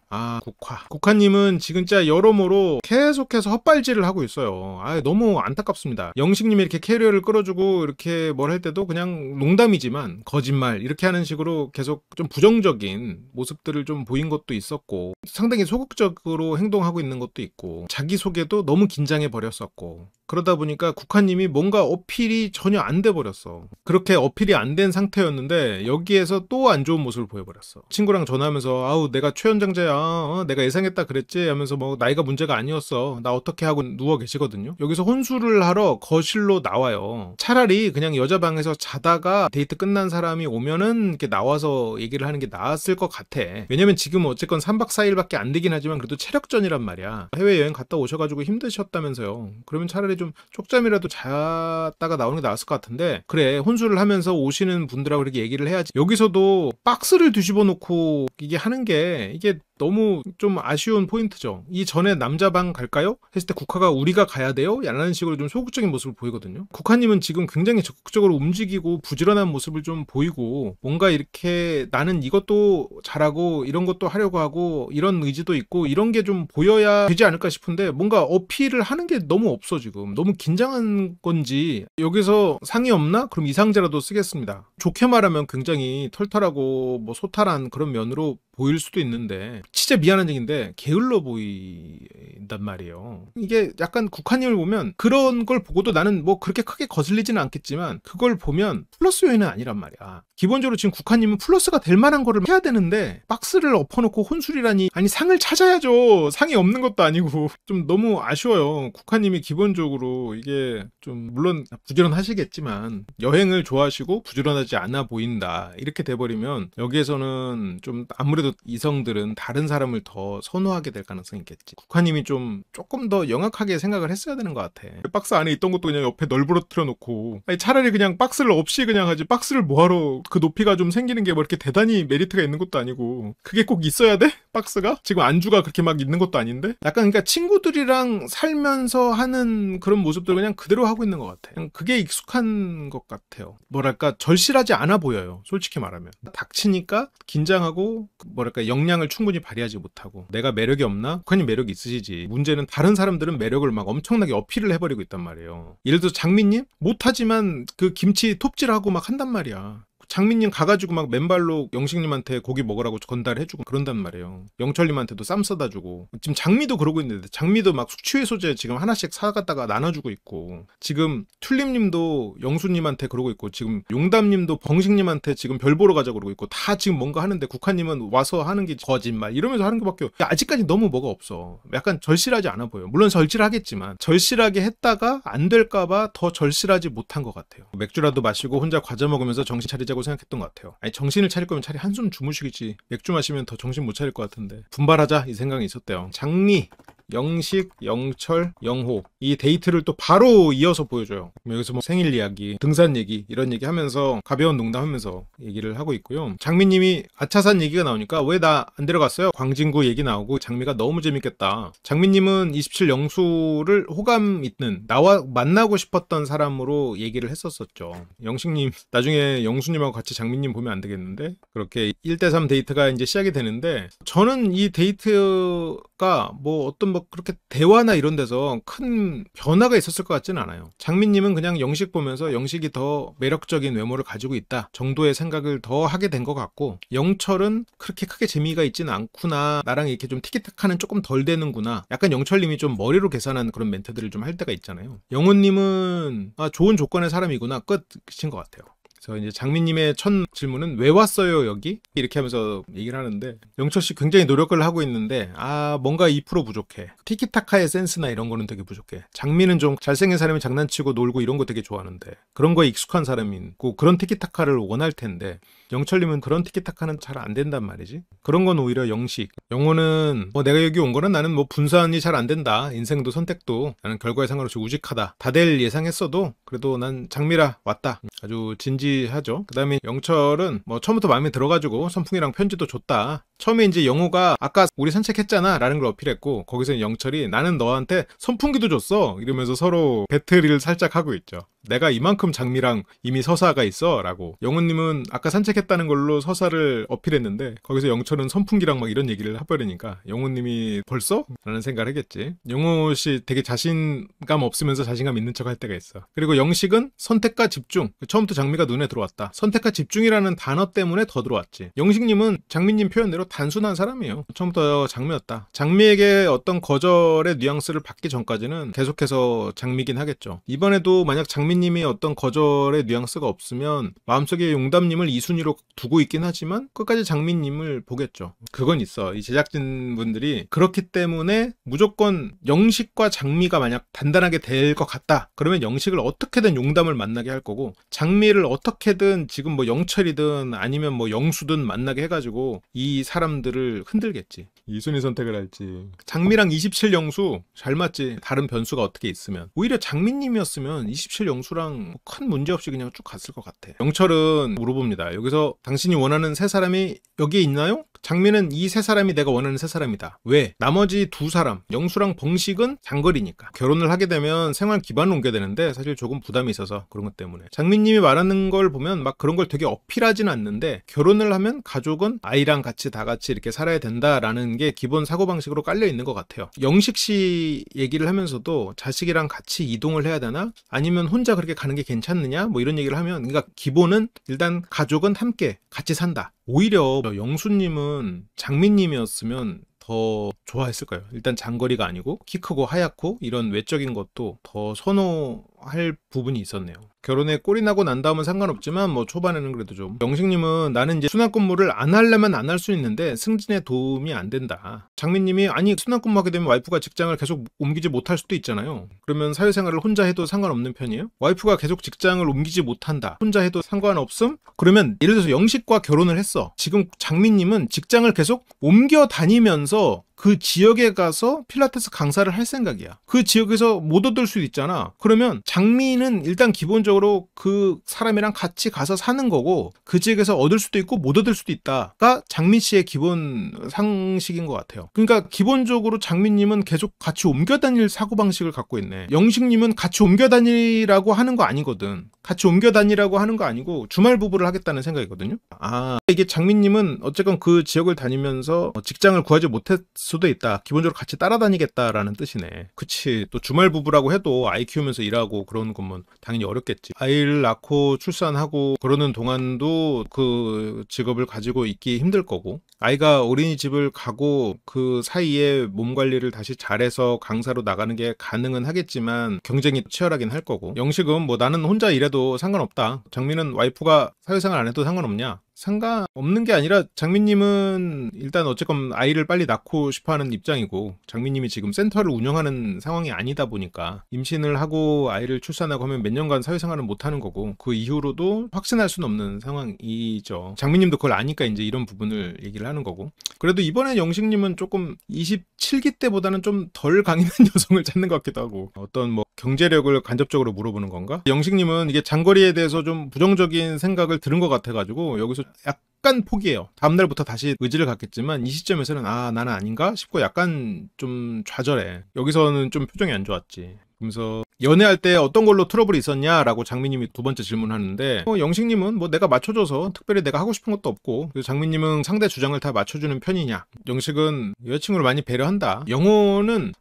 국화님은 지금 진짜 여러모로 계속해서 헛발질을 하고 있어요. 너무 안타깝습니다. 영식님이 이렇게 캐리어를 끌어주고 이렇게 뭘 할 때도 그냥 농담이지만 거짓말 이렇게 하는 식으로 계속 좀 부정적인 모습들을 좀 보인 것도 있었고 상당히 소극적으로 행동하고 있는 것도 있고 자기소개도 너무 긴장해 버렸었고 그러다 보니까 국화님이 뭔가 어필이 전혀 안 돼 버렸어. 그렇게 어필이 안 된 상태였는데 여기에서 또 안 좋은 모습을 보여버렸어. 친구랑 전화하면서 아우 내가 최연장자야 내가 예상했다 그랬지 하면서 뭐 나이가 문제가 아니었어. 나 어떻게 하고 누워 계시거든요. 여기서 혼술을 하러 거실로 나와요. 차라리 그냥 여자 방에서 자다가 데이트 끝난 사람이 오면은 이렇게 나와서 얘기를 하는 게 나았을 것 같아. 왜냐면 지금 어쨌건 3박 4일밖에 안 되긴 하지만 그래도 체력전이란 말이야. 해외여행 갔다 오셔가지고 힘드셨다면서요. 그러면 차라리 좀 쪽잠이라도 잤다가 나오는 게 나았을 것 같은데, 그래 혼술을 하면서 오시는 분들하고 이렇게 얘기를 해야지. 여기서도 박스를 뒤집어 놓고 이게 하는 게 이게 너무 좀 아쉬운 포인트죠. 이 전에 남자방 갈까요? 했을 때 국화가 우리가 가야 돼요? 라는 식으로 좀 소극적인 모습을 보이거든요. 국화님은 지금 굉장히 적극적으로 움직이고 부지런한 모습을 좀 보이고, 뭔가 이렇게 나는 이것도 잘하고 이런 것도 하려고 하고 이런 의지도 있고 이런 게 좀 보여야 되지 않을까 싶은데, 뭔가 어필을 하는 게 너무 없어. 지금 너무 긴장한 건지. 여기서 상의 없나? 그럼 이상제라도 쓰겠습니다. 좋게 말하면 굉장히 털털하고 뭐 소탈한 그런 면으로 보일 수도 있는데, 진짜 미안한 얘기인데 게을러 보인단 말이에요. 이게 약간 국화님을 보면 그런 걸 보고도 나는 뭐 그렇게 크게 거슬리지는 않겠지만, 그걸 보면 플러스 요인은 아니란 말이야. 기본적으로 지금 국화님은 플러스가 될 만한 거를 해야 되는데 박스를 엎어놓고 혼술이라니. 아니 상을 찾아야죠. 상이 없는 것도 아니고. 좀 너무 아쉬워요. 국화님이 기본적으로 이게 좀 물론 부지런하시겠지만 여행을 좋아하시고 부지런하지 않아 보인다 이렇게 돼버리면, 여기에서는 좀 아무래도 이성들은 다른 사람을 더 선호하게 될 가능성이 있겠지. 국화님이 좀 조금 더 영악하게 생각을 했어야 되는 것 같아. 박스 안에 있던 것도 그냥 옆에 널브러뜨려 놓고, 아니 차라리 그냥 박스를 없이 그냥 하지. 박스를 뭐하러, 그 높이가 좀 생기는 게 뭐 이렇게 대단히 메리트가 있는 것도 아니고 그게 꼭 있어야 돼? 박스가? 지금 안주가 그렇게 막 있는 것도 아닌데? 약간 그러니까 친구들이랑 살면서 하는 그런 모습들 그냥 그대로 하고 있는 것 같아. 그냥 그게 익숙한 것 같아요. 뭐랄까 절실하지 않아 보여요. 솔직히 말하면. 닥치니까 긴장하고 뭐랄까 역량을 충분히 발휘하지 못하고. 내가 매력이 없나? 국화님 매력이 있으시지. 문제는 다른 사람들은 매력을 막 엄청나게 어필을 해버리고 있단 말이에요. 예를 들어서 장미님? 못하지만 그 김치 톱질하고 막 한단 말이야. 장민님 가가지고 막 맨발로 영식님한테 고기 먹으라고 건달해주고 그런단 말이에요. 영철님한테도 쌈 싸다주고. 지금 장미도 그러고 있는데, 장미도 막 숙취해소제 지금 하나씩 사갖다가 나눠주고 있고, 지금 튤립님도 영수님한테 그러고 있고, 지금 용담님도 벙식님한테 지금 별 보러 가자고 그러고 있고, 다 지금 뭔가 하는데 국화님은 와서 하는 게 거짓말 이러면서 하는 것밖에 아직까지 너무 뭐가 없어. 약간 절실하지 않아 보여. 물론 절실하겠지만 절실하게 했다가 안 될까봐 더 절실하지 못한 것 같아요. 맥주라도 마시고 혼자 과자 먹으면서 정신 차리자고 생각했던 것 같아요. 아니 정신을 차릴 거면 차라리 한숨 주무시겠지. 맥주 마시면 더 정신 못 차릴 것 같은데. 분발하자 이 생각이 있었대요. 장미, 영식, 영철, 영호 이 데이트를 또 바로 이어서 보여줘요. 여기서 뭐 생일 이야기, 등산 얘기 이런 얘기 하면서 가벼운 농담하면서 얘기를 하고 있고요. 장미님이 아차산 얘기가 나오니까 왜 나 안 데려갔어요? 광진구 얘기 나오고 장미가 너무 재밌겠다. 장미님은 27 영수를 호감 있는, 나와 만나고 싶었던 사람으로 얘기를 했었었죠. 영식님 나중에 영수님하고 같이 장미님 보면 안 되겠는데? 그렇게 1대3 데이트가 이제 시작이 되는데, 저는 이 데이트가 뭐 어떤 뭐 그렇게 대화나 이런 데서 큰 변화가 있었을 것 같지는 않아요. 장미님은 그냥 영식 보면서 영식이 더 매력적인 외모를 가지고 있다 정도의 생각을 더 하게 된 것 같고, 영철은 그렇게 크게 재미가 있지는 않구나, 나랑 이렇게 좀 티키타카는 조금 덜 되는구나, 약간 영철님이 좀 머리로 계산한 그런 멘트들을 좀 할 때가 있잖아요. 영호님은 좋은 조건의 사람이구나 끝인 것 같아요. 그래서 이제 장미님의 첫 질문은 왜 왔어요 여기? 이렇게 하면서 얘기를 하는데, 영철씨 굉장히 노력을 하고 있는데 뭔가 2% 부족해. 티키타카의 센스나 이런 거는 되게 부족해. 장미는 좀 잘생긴 사람이 장난치고 놀고 이런 거 되게 좋아하는데, 그런 거에 익숙한 사람이고 그런 티키타카를 원할 텐데, 영철님은 그런 티키타카는 잘 안 된단 말이지. 그런 건 오히려 영식. 영호는 내가 여기 온 거는 나는 뭐 분산이 잘 안 된다. 인생도 선택도 나는 결과에 상관없이 우직하다. 다들 예상했어도 그래도 난 장미라 왔다. 아주 진지하죠. 그 다음에 영철은 뭐 처음부터 마음에 들어가지고 선풍이랑 편지도 줬다. 처음에 이제 영호가 아까 우리 산책했잖아 라는 걸 어필했고, 거기서 영철이 나는 너한테 선풍기도 줬어 이러면서 서로 배틀을 살짝 하고 있죠. 내가 이만큼 장미랑 이미 서사가 있어 라고. 영호님은 아까 산책했다는 걸로 서사를 어필했는데, 거기서 영철은 선풍기랑 막 이런 얘기를 해버리니까 영호님이 벌써? 라는 생각을 하겠지. 영호씨 되게 자신감 없으면서 자신감 있는 척 할 때가 있어. 그리고 영식은 선택과 집중. 처음부터 장미가 눈에 들어왔다. 선택과 집중이라는 단어 때문에 더 들어왔지. 영식님은 장미님 표현대로 단순한 사람이에요. 처음부터 장미였다. 장미에게 어떤 거절의 뉘앙스를 받기 전까지는 계속해서 장미긴 하겠죠. 이번에도 만약 장미 장미님이 어떤 거절의 뉘앙스가 없으면 마음속에 용담님을 2순위로 두고 있긴 하지만 끝까지 장미님을 보겠죠. 그건 있어. 이 제작진분들이 그렇기 때문에 무조건 영식과 장미가 만약 단단하게 될 것 같다. 그러면 영식을 어떻게든 용담을 만나게 할 거고 장미를 어떻게든 지금 뭐 영철이든 아니면 뭐 영수든 만나게 해가지고 이 사람들을 흔들겠지. 2순위 선택을 할지. 장미랑 27영수 잘 맞지. 다른 변수가 어떻게 있으면. 오히려 장미님이었으면 27영수랑 큰 문제 없이 그냥 쭉 갔을 것 같아. 영철은 물어봅니다. 여기서 당신이 원하는 세 사람이 여기에 있나요? 장미는 이 세 사람이 내가 원하는 세 사람이다. 왜? 나머지 두 사람, 영수랑 봉식은 장거리니까. 결혼을 하게 되면 생활 기반을 옮겨야 되는데 사실 조금 부담이 있어서 그런 것 때문에. 장미님이 말하는 걸 보면 막 그런 걸 되게 어필하진 않는데 결혼을 하면 가족은 아이랑 같이 다 같이 이렇게 살아야 된다라는 게 기본 사고방식으로 깔려 있는 것 같아요. 영식 씨 얘기를 하면서도 자식이랑 같이 이동을 해야 되나? 아니면 혼자 그렇게 가는 게 괜찮느냐? 뭐 이런 얘기를 하면 그러니까 기본은 일단 가족은 함께 같이 산다. 오히려 영수님은 장미님이었으면 더 좋아했을 거예요. 일단 장거리가 아니고 키 크고 하얗고 이런 외적인 것도 더 선호할 부분이 있었네요. 결혼에 꼴이 나고 난 다음은 상관없지만 뭐 초반에는 그래도 좀. 영식님은 나는 이제 순환근무를 안 하려면 안 할 수 있는데 승진에 도움이 안 된다. 장미님이 아니 순환근무하게 되면 와이프가 직장을 계속 옮기지 못할 수도 있잖아요. 그러면 사회생활을 혼자 해도 상관없는 편이에요? 와이프가 계속 직장을 옮기지 못한다. 혼자 해도 상관없음? 그러면 예를 들어서 영식과 결혼을 했어. 지금 장미님은 직장을 계속 옮겨 다니면서 그 지역에 가서 필라테스 강사를 할 생각이야. 그 지역에서 못 얻을 수도 있잖아. 그러면 장미는 일단 기본적으로 그 사람이랑 같이 가서 사는 거고 그 지역에서 얻을 수도 있고 못 얻을 수도 있다가 장미 씨의 기본 상식인 것 같아요. 그러니까 기본적으로 장미님은 계속 같이 옮겨 다닐 사고방식을 갖고 있네. 영식님은 같이 옮겨 다니라고 하는 거 아니거든. 같이 옮겨 다니라고 하는 거 아니고 주말 부부를 하겠다는 생각이거든요. 아, 이게 장미님은 어쨌건 그 지역을 다니면서 직장을 구하지 못했 수도 있다. 기본적으로 같이 따라다니겠다라는 뜻이네. 그치. 또 주말 부부라고 해도 아이 키우면서 일하고 그러는 거면 당연히 어렵겠지. 아이를 낳고 출산하고 그러는 동안도 그 직업을 가지고 있기 힘들 거고 아이가 어린이집을 가고 그 사이에 몸 관리를 다시 잘해서 강사로 나가는 게 가능은 하겠지만 경쟁이 치열하긴 할 거고 영식은 뭐 나는 혼자 일해도 상관없다. 장미는 와이프가 사회생활 안 해도 상관없냐? 상관없는 게 아니라 장미님은 일단 어쨌건 아이를 빨리 낳고 싶어하는 입장이고 장미님이 지금 센터를 운영하는 상황이 아니다 보니까 임신을 하고 아이를 출산하고 하면 몇 년간 사회생활은 못하는 거고 그 이후로도 확신할 수는 없는 상황이죠. 장미님도 그걸 아니까 이제 이런 부분을 얘기를 하는 거고 그래도 이번에 영식님은 조금 27기 때보다는 좀 덜 강인한 여성을 찾는 것 같기도 하고 어떤 뭐 경제력을 간접적으로 물어보는 건가? 영식님은 이게 장거리에 대해서 좀 부정적인 생각을 들은 것 같아가지고 여기서 약간 포기해요. 다음날부터 다시 의지를 갖겠지만 이 시점에서는 아 나는 아닌가 싶고 약간 좀 좌절해. 여기서는 좀 표정이 안 좋았지. 그러면서 연애할 때 어떤 걸로 트러블이 있었냐라고 장미님이 두 번째 질문하는데 영식님은 뭐 내가 맞춰줘서 특별히 내가 하고 싶은 것도 없고 그리고 장미님은 상대 주장을 다 맞춰주는 편이냐. 영식은 여자친구를 많이 배려한다. 영호는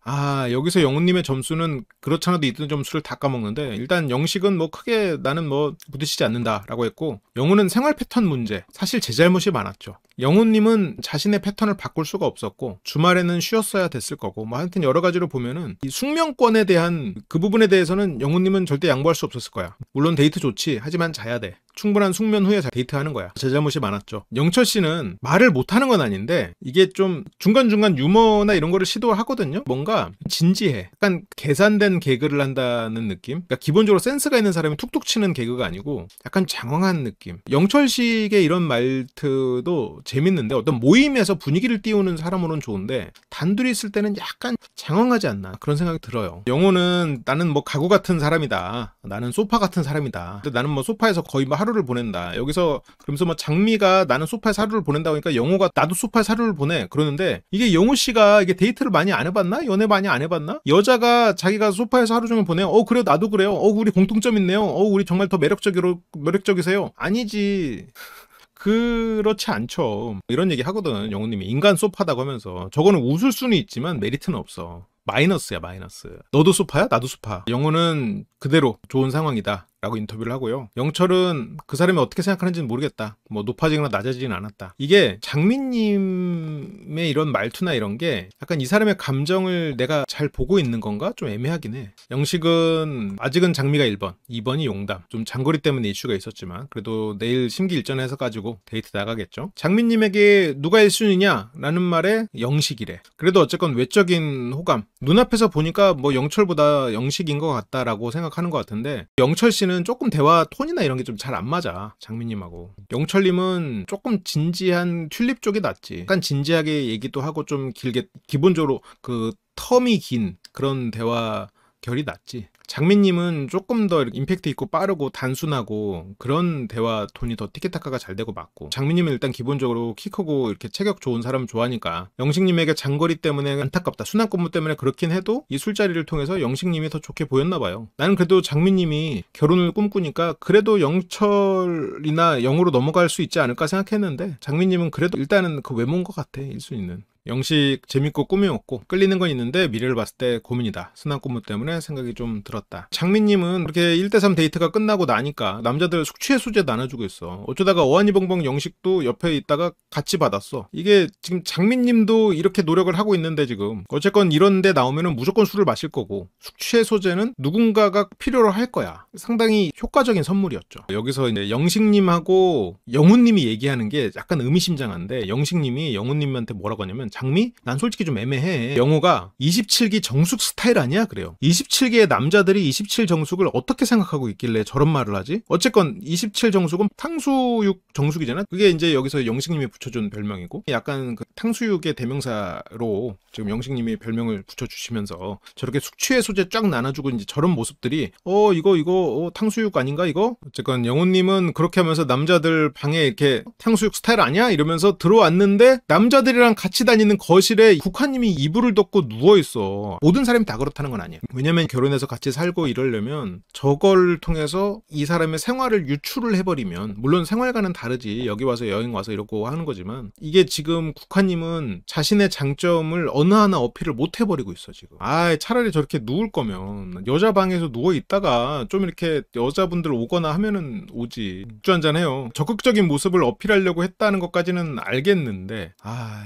여기서 영호님의 점수는 그렇잖아도 있던 점수를 다 까먹는데 일단 영식은 뭐 크게 나는 뭐 부딪히지 않는다라고 했고 영호는 생활 패턴 문제 사실 제 잘못이 많았죠. 영호님은 자신의 패턴을 바꿀 수가 없었고 주말에는 쉬었어야 됐을 거고 뭐 하여튼 여러 가지로 보면은 이 숙명권에 대한 그 부분에 대해서는 영호님은 절대 양보할 수 없었을 거야. 물론 데이트 좋지 하지만 자야 돼. 충분한 숙면 후에 데이트하는 거야. 제 잘못이 많았죠. 영철 씨는 말을 못하는 건 아닌데 이게 좀 중간중간 유머나 이런 거를 시도하거든요. 뭔가 진지해. 약간 계산된 개그를 한다는 느낌? 그러니까 기본적으로 센스가 있는 사람이 툭툭 치는 개그가 아니고 약간 장황한 느낌. 영철식의 이런 말투도 재밌는데 어떤 모임에서 분위기를 띄우는 사람으로는 좋은데 단둘이 있을 때는 약간 장황하지 않나 그런 생각이 들어요. 영호는 나는 뭐 가구 같은 사람이다. 나는 소파 같은 사람이다. 근데 나는 뭐 소파에서 거의 뭐 하루를 보낸다. 여기서 그러면서 뭐 장미가 나는 소파에서 하루를 보낸다고 하니까 영호가 나도 소파에서 하루를 보내. 그러는데 이게 영호 씨가 이게 데이트를 많이 안 해봤나? 연애 많이 안 해봤나? 여자가 자기가 소파에서 하루 종일 보내요. 그래요. 나도 그래요. 우리 공통점 있네요. 우리 정말 더 매력적이세요. 아니지. 그렇지 않죠. 이런 얘기 하거든. 영호님이 인간 소파다고 하면서 저거는 웃을 수는 있지만 메리트는 없어. 마이너스야 마이너스. 너도 소파야? 나도 소파. 영호는 그대로 좋은 상황이다. 라고 인터뷰를 하고요. 영철은 그 사람이 어떻게 생각하는지는 모르겠다. 뭐 높아지거나 낮아지진 않았다. 이게 장미님의 이런 말투나 이런 게 약간 이 사람의 감정을 내가 잘 보고 있는 건가? 좀 애매하긴 해. 영식은 아직은 장미가 1번, 2번이 용담. 좀 장거리 때문에 이슈가 있었지만 그래도 내일 심기일전해서 가지고 데이트 나가겠죠. 장미님에게 누가 1순위냐? 라는 말에 영식이래. 그래도 어쨌건 외적인 호감. 눈앞에서 보니까 뭐 영철보다 영식인 것 같다라고 생각하는 것 같은데 영철 씨는 조금 대화 톤이나 이런 게 좀 잘 안 맞아. 장미님하고. 영철님은 조금 진지한 튤립 쪽이 낫지. 약간 진지하게 얘기도 하고 좀 길게 기본적으로 그 텀이 긴 그런 대화 결이 낫지. 장미님은 조금 더 임팩트 있고 빠르고 단순하고 그런 대화 톤이 더 티키타카가 잘 되고 맞고, 장미님은 일단 기본적으로 키 크고 이렇게 체격 좋은 사람 좋아하니까 영식님에게 장거리 때문에 안타깝다, 순환근무 때문에 그렇긴 해도 이 술자리를 통해서 영식님이 더 좋게 보였나 봐요. 나는 그래도 장미님이 결혼을 꿈꾸니까 그래도 영철이나 영으로 넘어갈 수 있지 않을까 생각했는데 장미님은 그래도 일단은 그 외모인 것 같아. 1순위는 영식 재밌고 꿈이 없고 끌리는 건 있는데 미래를 봤을 때 고민이다. 순환근무 때문에 생각이 좀 들었다. 장미님은 그렇게 1대3 데이트가 끝나고 나니까 남자들 숙취해소제 나눠주고 있어. 어쩌다가 어안이벙벙 영식도 옆에 있다가 같이 받았어. 이게 지금 장미님도 이렇게 노력을 하고 있는데 지금 어쨌건 이런데 나오면은 무조건 술을 마실 거고 숙취해소제는 누군가가 필요로 할 거야. 상당히 효과적인 선물이었죠. 여기서 이제 영식님하고 영훈님이 얘기하는 게 약간 의미심장한데 영식님이 영훈님한테 뭐라고 하냐면 장미? 난 솔직히 좀 애매해. 영호가 27기 정숙 스타일 아니야? 그래요. 27기의 남자들이 27 정숙을 어떻게 생각하고 있길래 저런 말을 하지? 어쨌건 27 정숙은 탕수육 정숙이잖아? 그게 이제 여기서 영식님이 붙여준 별명이고 약간 그 탕수육의 대명사로 지금 영식님이 별명을 붙여주시면서 저렇게 숙취해소제 쫙 나눠주고 이제 저런 모습들이 이거 탕수육 아닌가 이거? 어쨌건 영호님은 그렇게 하면서 남자들 방에 이렇게 탕수육 스타일 아니야? 이러면서 들어왔는데 남자들이랑 같이 다니는 거실에 국화님이 이불을 덮고 누워있어. 모든 사람이 다 그렇다는 건 아니야. 왜냐면 결혼해서 같이 살고 이러려면 저걸 통해서 이 사람의 생활을 유출을 해버리면, 물론 생활과는 다르지, 여기 와서 여행 와서 이러고 하는 거지만 이게 지금 국화님은 자신의 장점을 어느 하나 어필을 못 해버리고 있어 지금. 차라리 저렇게 누울 거면 여자 방에서 누워있다가 좀 이렇게 여자분들 오거나 하면은 오지, 맥주 한잔 해요. 적극적인 모습을 어필하려고 했다는 것까지는 알겠는데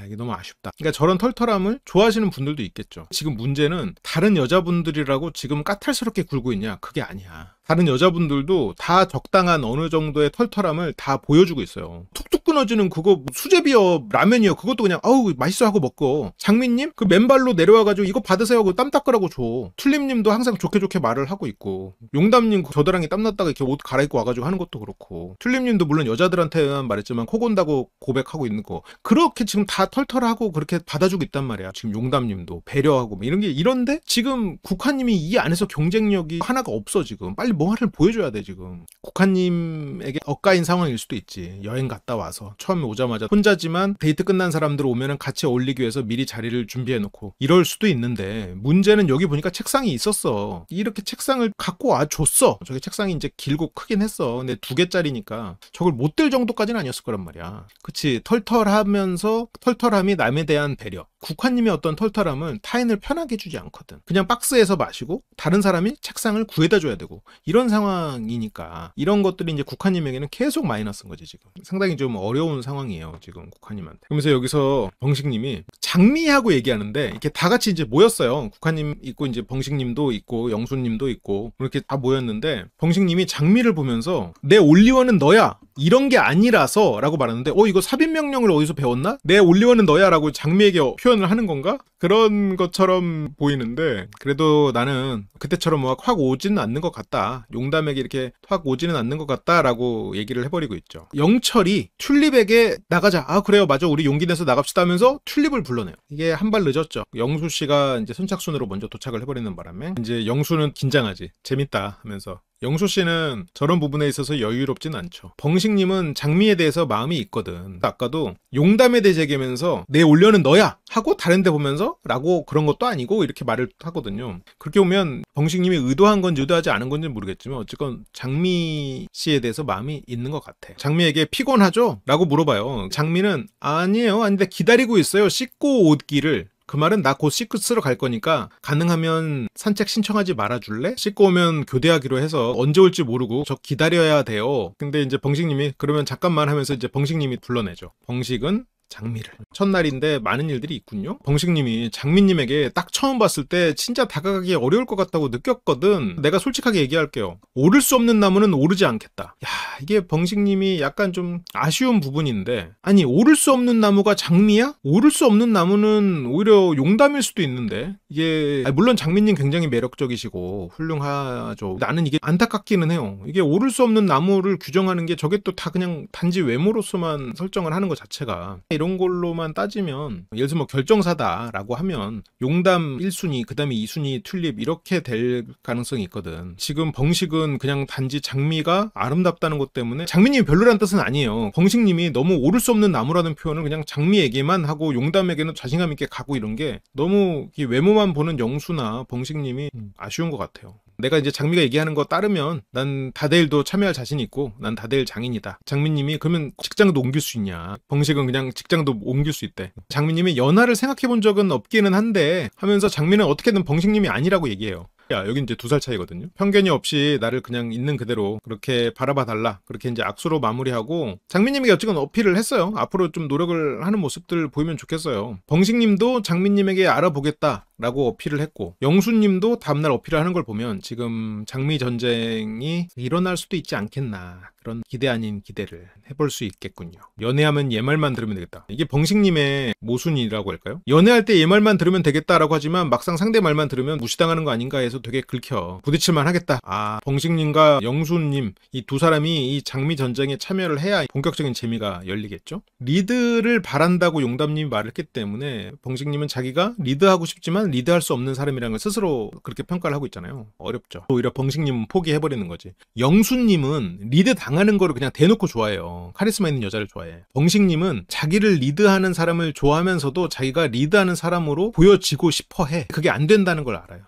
이게 너무 아쉽다. 그러니까 저런 털털함을 좋아하시는 분들도 있겠죠. 지금 문제는 다른 여자분들이라고 지금 까탈스럽게 굴고 있냐? 그게 아니야. 다른 여자분들도 다 적당한 어느 정도의 털털함을 다 보여주고 있어요. 툭툭 끊어지는 그거 수제비요, 라면이요, 그것도 그냥 맛있어 하고 먹고, 장미님 그 맨발로 내려와가지고 이거 받으세요 하고 땀 닦으라고 줘. 툴림님도 항상 좋게 말을 하고 있고, 용담님 겨드랑이 땀났다가 이렇게 옷 갈아입고 와가지고 하는 것도 그렇고, 툴림님도 물론 여자들한테만 말했지만 코 곤다고 고백하고 있는 거 그렇게 지금 다 털털하고 그렇게 받아주고 있단 말이야. 지금 용담님도 배려하고 이런 게. 이런데 지금 국화님이 이 안에서 경쟁력이 하나가 없어. 지금 빨리 뭐를 보여줘야 돼. 지금 국화님에게 엇가인 상황일 수도 있지. 여행 갔다 와서 처음에 오자마자 혼자지만 데이트 끝난 사람들 오면은 같이 어울리기 위해서 미리 자리를 준비해놓고 이럴 수도 있는데, 문제는 여기 보니까 책상이 있었어. 이렇게 책상을 갖고 와 줬어. 저게 책상이 이제 길고 크긴 했어. 근데 2개짜리니까 저걸 못 들 정도까지는 아니었을 거란 말이야. 그치. 털털하면서 털털함이 남에 대한 배려. 국화님의 어떤 털털함은 타인을 편하게 해주지 않거든. 그냥 박스에서 마시고 다른 사람이 책상을 구해다 줘야 되고 이런 상황이니까 이런 것들이 이제 국화님에게는 계속 마이너스인 거지. 지금 상당히 좀 어려운 상황이에요 지금 국화님한테. 그러면서 여기서 벙식님이 장미하고 얘기하는데 이렇게 다 같이 이제 모였어요. 국화님 있고 이제 벙식님도 있고 영수님도 있고 이렇게 다 모였는데, 벙식님이 장미를 보면서 내 올리원은 너야 이런 게 아니라서 라고 말하는데 이거 삽입명령을 어디서 배웠나? 내 올리원은 너야 라고 장미에게 표현을 하는 건가? 그런 것처럼 보이는데, 그래도 나는 그때처럼 확 오지는 않는 것 같다. 용담에게 이렇게 확 오지는 않는 것 같다 라고 얘기를 해버리고 있죠. 영철이 튤립에게 나가자. 그래요 맞아 우리 용기 내서 나갑시다 하면서 튤립을 불러내요. 이게 한 발 늦었죠. 영수씨가 이제 선착순으로 먼저 도착을 해버리는 바람에 이제 영수는 긴장하지. 재밌다 하면서. 영수씨는 저런 부분에 있어서 여유롭진 않죠. 벙식님은 장미에 대해서 마음이 있거든. 아까도 용담에 대해 얘기하면서 내 올려는 너야 하고 다른 데 보면서 라고 그런 것도 아니고 이렇게 말을 하거든요. 그렇게 보면 벙식님이 의도한 건지 의도하지 않은 건지는 모르겠지만 어쨌건 장미씨에 대해서 마음이 있는 것 같아. 장미에게 피곤하죠? 라고 물어봐요. 장미는 아니에요. 아닌데 기다리고 있어요. 씻고 오기를. 그 말은 나 곧 씻고 쓰러 갈 거니까 가능하면 산책 신청하지 말아줄래? 씻고 오면 교대하기로 해서 언제 올지 모르고 저 기다려야 돼요. 근데 이제 벙식님이 그러면 잠깐만 하면서 이제 벙식님이 불러내죠. 벙식은 장미를. 첫날인데 많은 일들이 있군요. 벙식님이 장미님에게 딱 처음 봤을 때 진짜 다가가기 어려울 것 같다고 느꼈거든. 내가 솔직하게 얘기할게요. 오를 수 없는 나무는 오르지 않겠다. 야, 이게 벙식님이 약간 좀 아쉬운 부분인데, 아니 오를 수 없는 나무가 장미야? 오를 수 없는 나무는 오히려 용담일 수도 있는데, 이게 물론 장미님 굉장히 매력적이시고 훌륭하죠. 나는 이게 안타깝기는 해요. 이게 오를 수 없는 나무를 규정하는 게 저게 또 다 그냥 단지 외모로서만 설정을 하는 것 자체가, 이런 걸로만 따지면 예를 들어 뭐 결정사다라고 하면 용담 1순위, 그 다음에 2순위 튤립 이렇게 될 가능성이 있거든. 지금 벙식은 그냥 단지 장미가 아름답다는 것 때문에, 장미님이 별로라는 뜻은 아니에요. 벙식님이 너무 오를 수 없는 나무라는 표현을 그냥 장미에게만 하고 용담에게는 자신감 있게 가고, 이런 게 너무 이 외모만 보는 영수나 벙식님이 아쉬운 것 같아요. 내가 이제 장미가 얘기하는 거 따르면 난 다대일도 참여할 자신이 있고 난 다대일 장인이다. 장미님이 그러면 직장도 옮길 수 있냐? 벙식은 그냥 직장도 옮길 수 있대. 장미님이 연하를 생각해 본 적은 없기는 한데 하면서 장미는 어떻게든 벙식님이 아니라고 얘기해요. 야, 여긴 이제 2살 차이거든요. 편견이 없이 나를 그냥 있는 그대로 그렇게 바라봐 달라. 그렇게 이제 악수로 마무리하고, 장미님에게 어쨌든 어필을 했어요. 앞으로 좀 노력을 하는 모습들 보이면 좋겠어요. 벙식님도 장미님에게 알아보겠다라고 어필을 했고, 영수님도 다음날 어필을 하는 걸 보면 지금 장미 전쟁이 일어날 수도 있지 않겠나, 그런 기대 아닌 기대를 해볼 수 있겠군요. 연애하면 얘 말만 들으면 되겠다. 이게 벙식님의 모순이라고 할까요? 연애할 때 얘 말만 들으면 되겠다라고 하지만 막상 상대 말만 들으면 무시당하는 거 아닌가 해서 되게 긁혀. 부딪힐만 하겠다. 아, 벙식님과 영수님 이 두 사람이 이 장미 전쟁에 참여를 해야 본격적인 재미가 열리겠죠? 리드를 바란다고 용담님이 말했기 때문에 벙식님은 자기가 리드하고 싶지만 리드할 수 없는 사람이라는 걸 스스로 그렇게 평가를 하고 있잖아요. 어렵죠. 오히려 벙식님은 포기해버리는 거지. 영수님은 리드 당하는 거를 그냥 대놓고 좋아해요. 카리스마 있는 여자를 좋아해. 벙식님은 자기를 리드하는 사람을 좋아하면서도 자기가 리드하는 사람으로 보여지고 싶어 해. 그게 안 된다는 걸 알아요.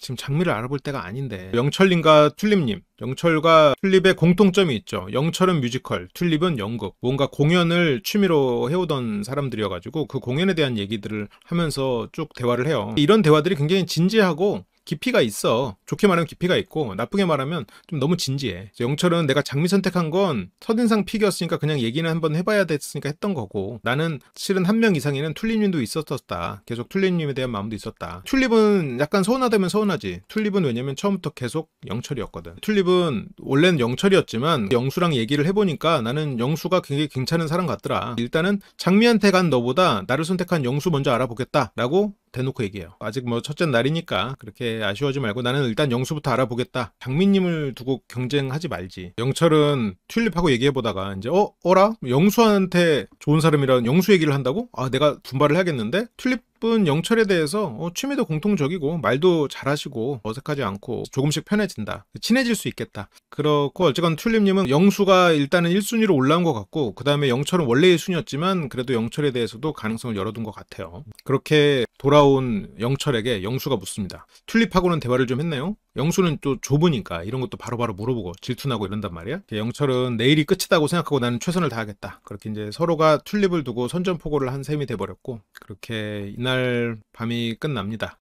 지금 장미를 알아볼 때가 아닌데. 영철님과 튤립님, 영철과 튤립의 공통점이 있죠. 영철은 뮤지컬, 튤립은 연극. 뭔가 공연을 취미로 해오던 사람들이어가지고 그 공연에 대한 얘기들을 하면서 쭉 대화를 해요. 이런 대화들이 굉장히 진지하고 깊이가 있어. 좋게 말하면 깊이가 있고 나쁘게 말하면 좀 너무 진지해. 영철은 내가 장미 선택한 건 첫인상 픽이었으니까 그냥 얘기는 한번 해봐야 됐으니까 했던 거고, 나는 실은 한 명 이상에는 튤립님도 있었다. 계속 튤립님에 대한 마음도 있었다. 튤립은 약간 서운하다면 서운하지. 튤립은 왜냐면 처음부터 계속 영철이었거든. 튤립은 원래는 영철이었지만 영수랑 얘기를 해보니까 나는 영수가 굉장히 괜찮은 사람 같더라. 일단은 장미한테 간 너보다 나를 선택한 영수 먼저 알아보겠다 라고 대놓고 얘기해요. 아직 뭐 첫째 날이니까 그렇게 아쉬워하지 말고 나는 일단 영수부터 알아보겠다. 장미님을 두고 경쟁하지 말지. 영철은 튤립하고 얘기해보다가 이제 어라? 영수한테 좋은 사람이라 영수 얘기를 한다고? 아, 내가 분발을 해야겠는데? 튤립은 영철에 대해서 취미도 공통적이고 말도 잘하시고 어색하지 않고 조금씩 편해진다. 친해질 수 있겠다. 그렇고 어쨌건 튤립님은 영수가 일단은 1순위로 올라온 것 같고, 그 다음에 영철은 원래 1순위였지만 그래도 영철에 대해서도 가능성을 열어둔 것 같아요. 그렇게 돌아온 영철에게 영수가 묻습니다. 튤립하고는 대화를 좀 했나요? 영수는 또 좁으니까 이런 것도 바로바로 물어보고 질투나고 이런단 말이야. 영철은 내일이 끝이다고 생각하고 나는 최선을 다하겠다. 그렇게 이제 서로가 튤립을 두고 선전포고를 한 셈이 돼버렸고, 그렇게 이날 밤이 끝납니다.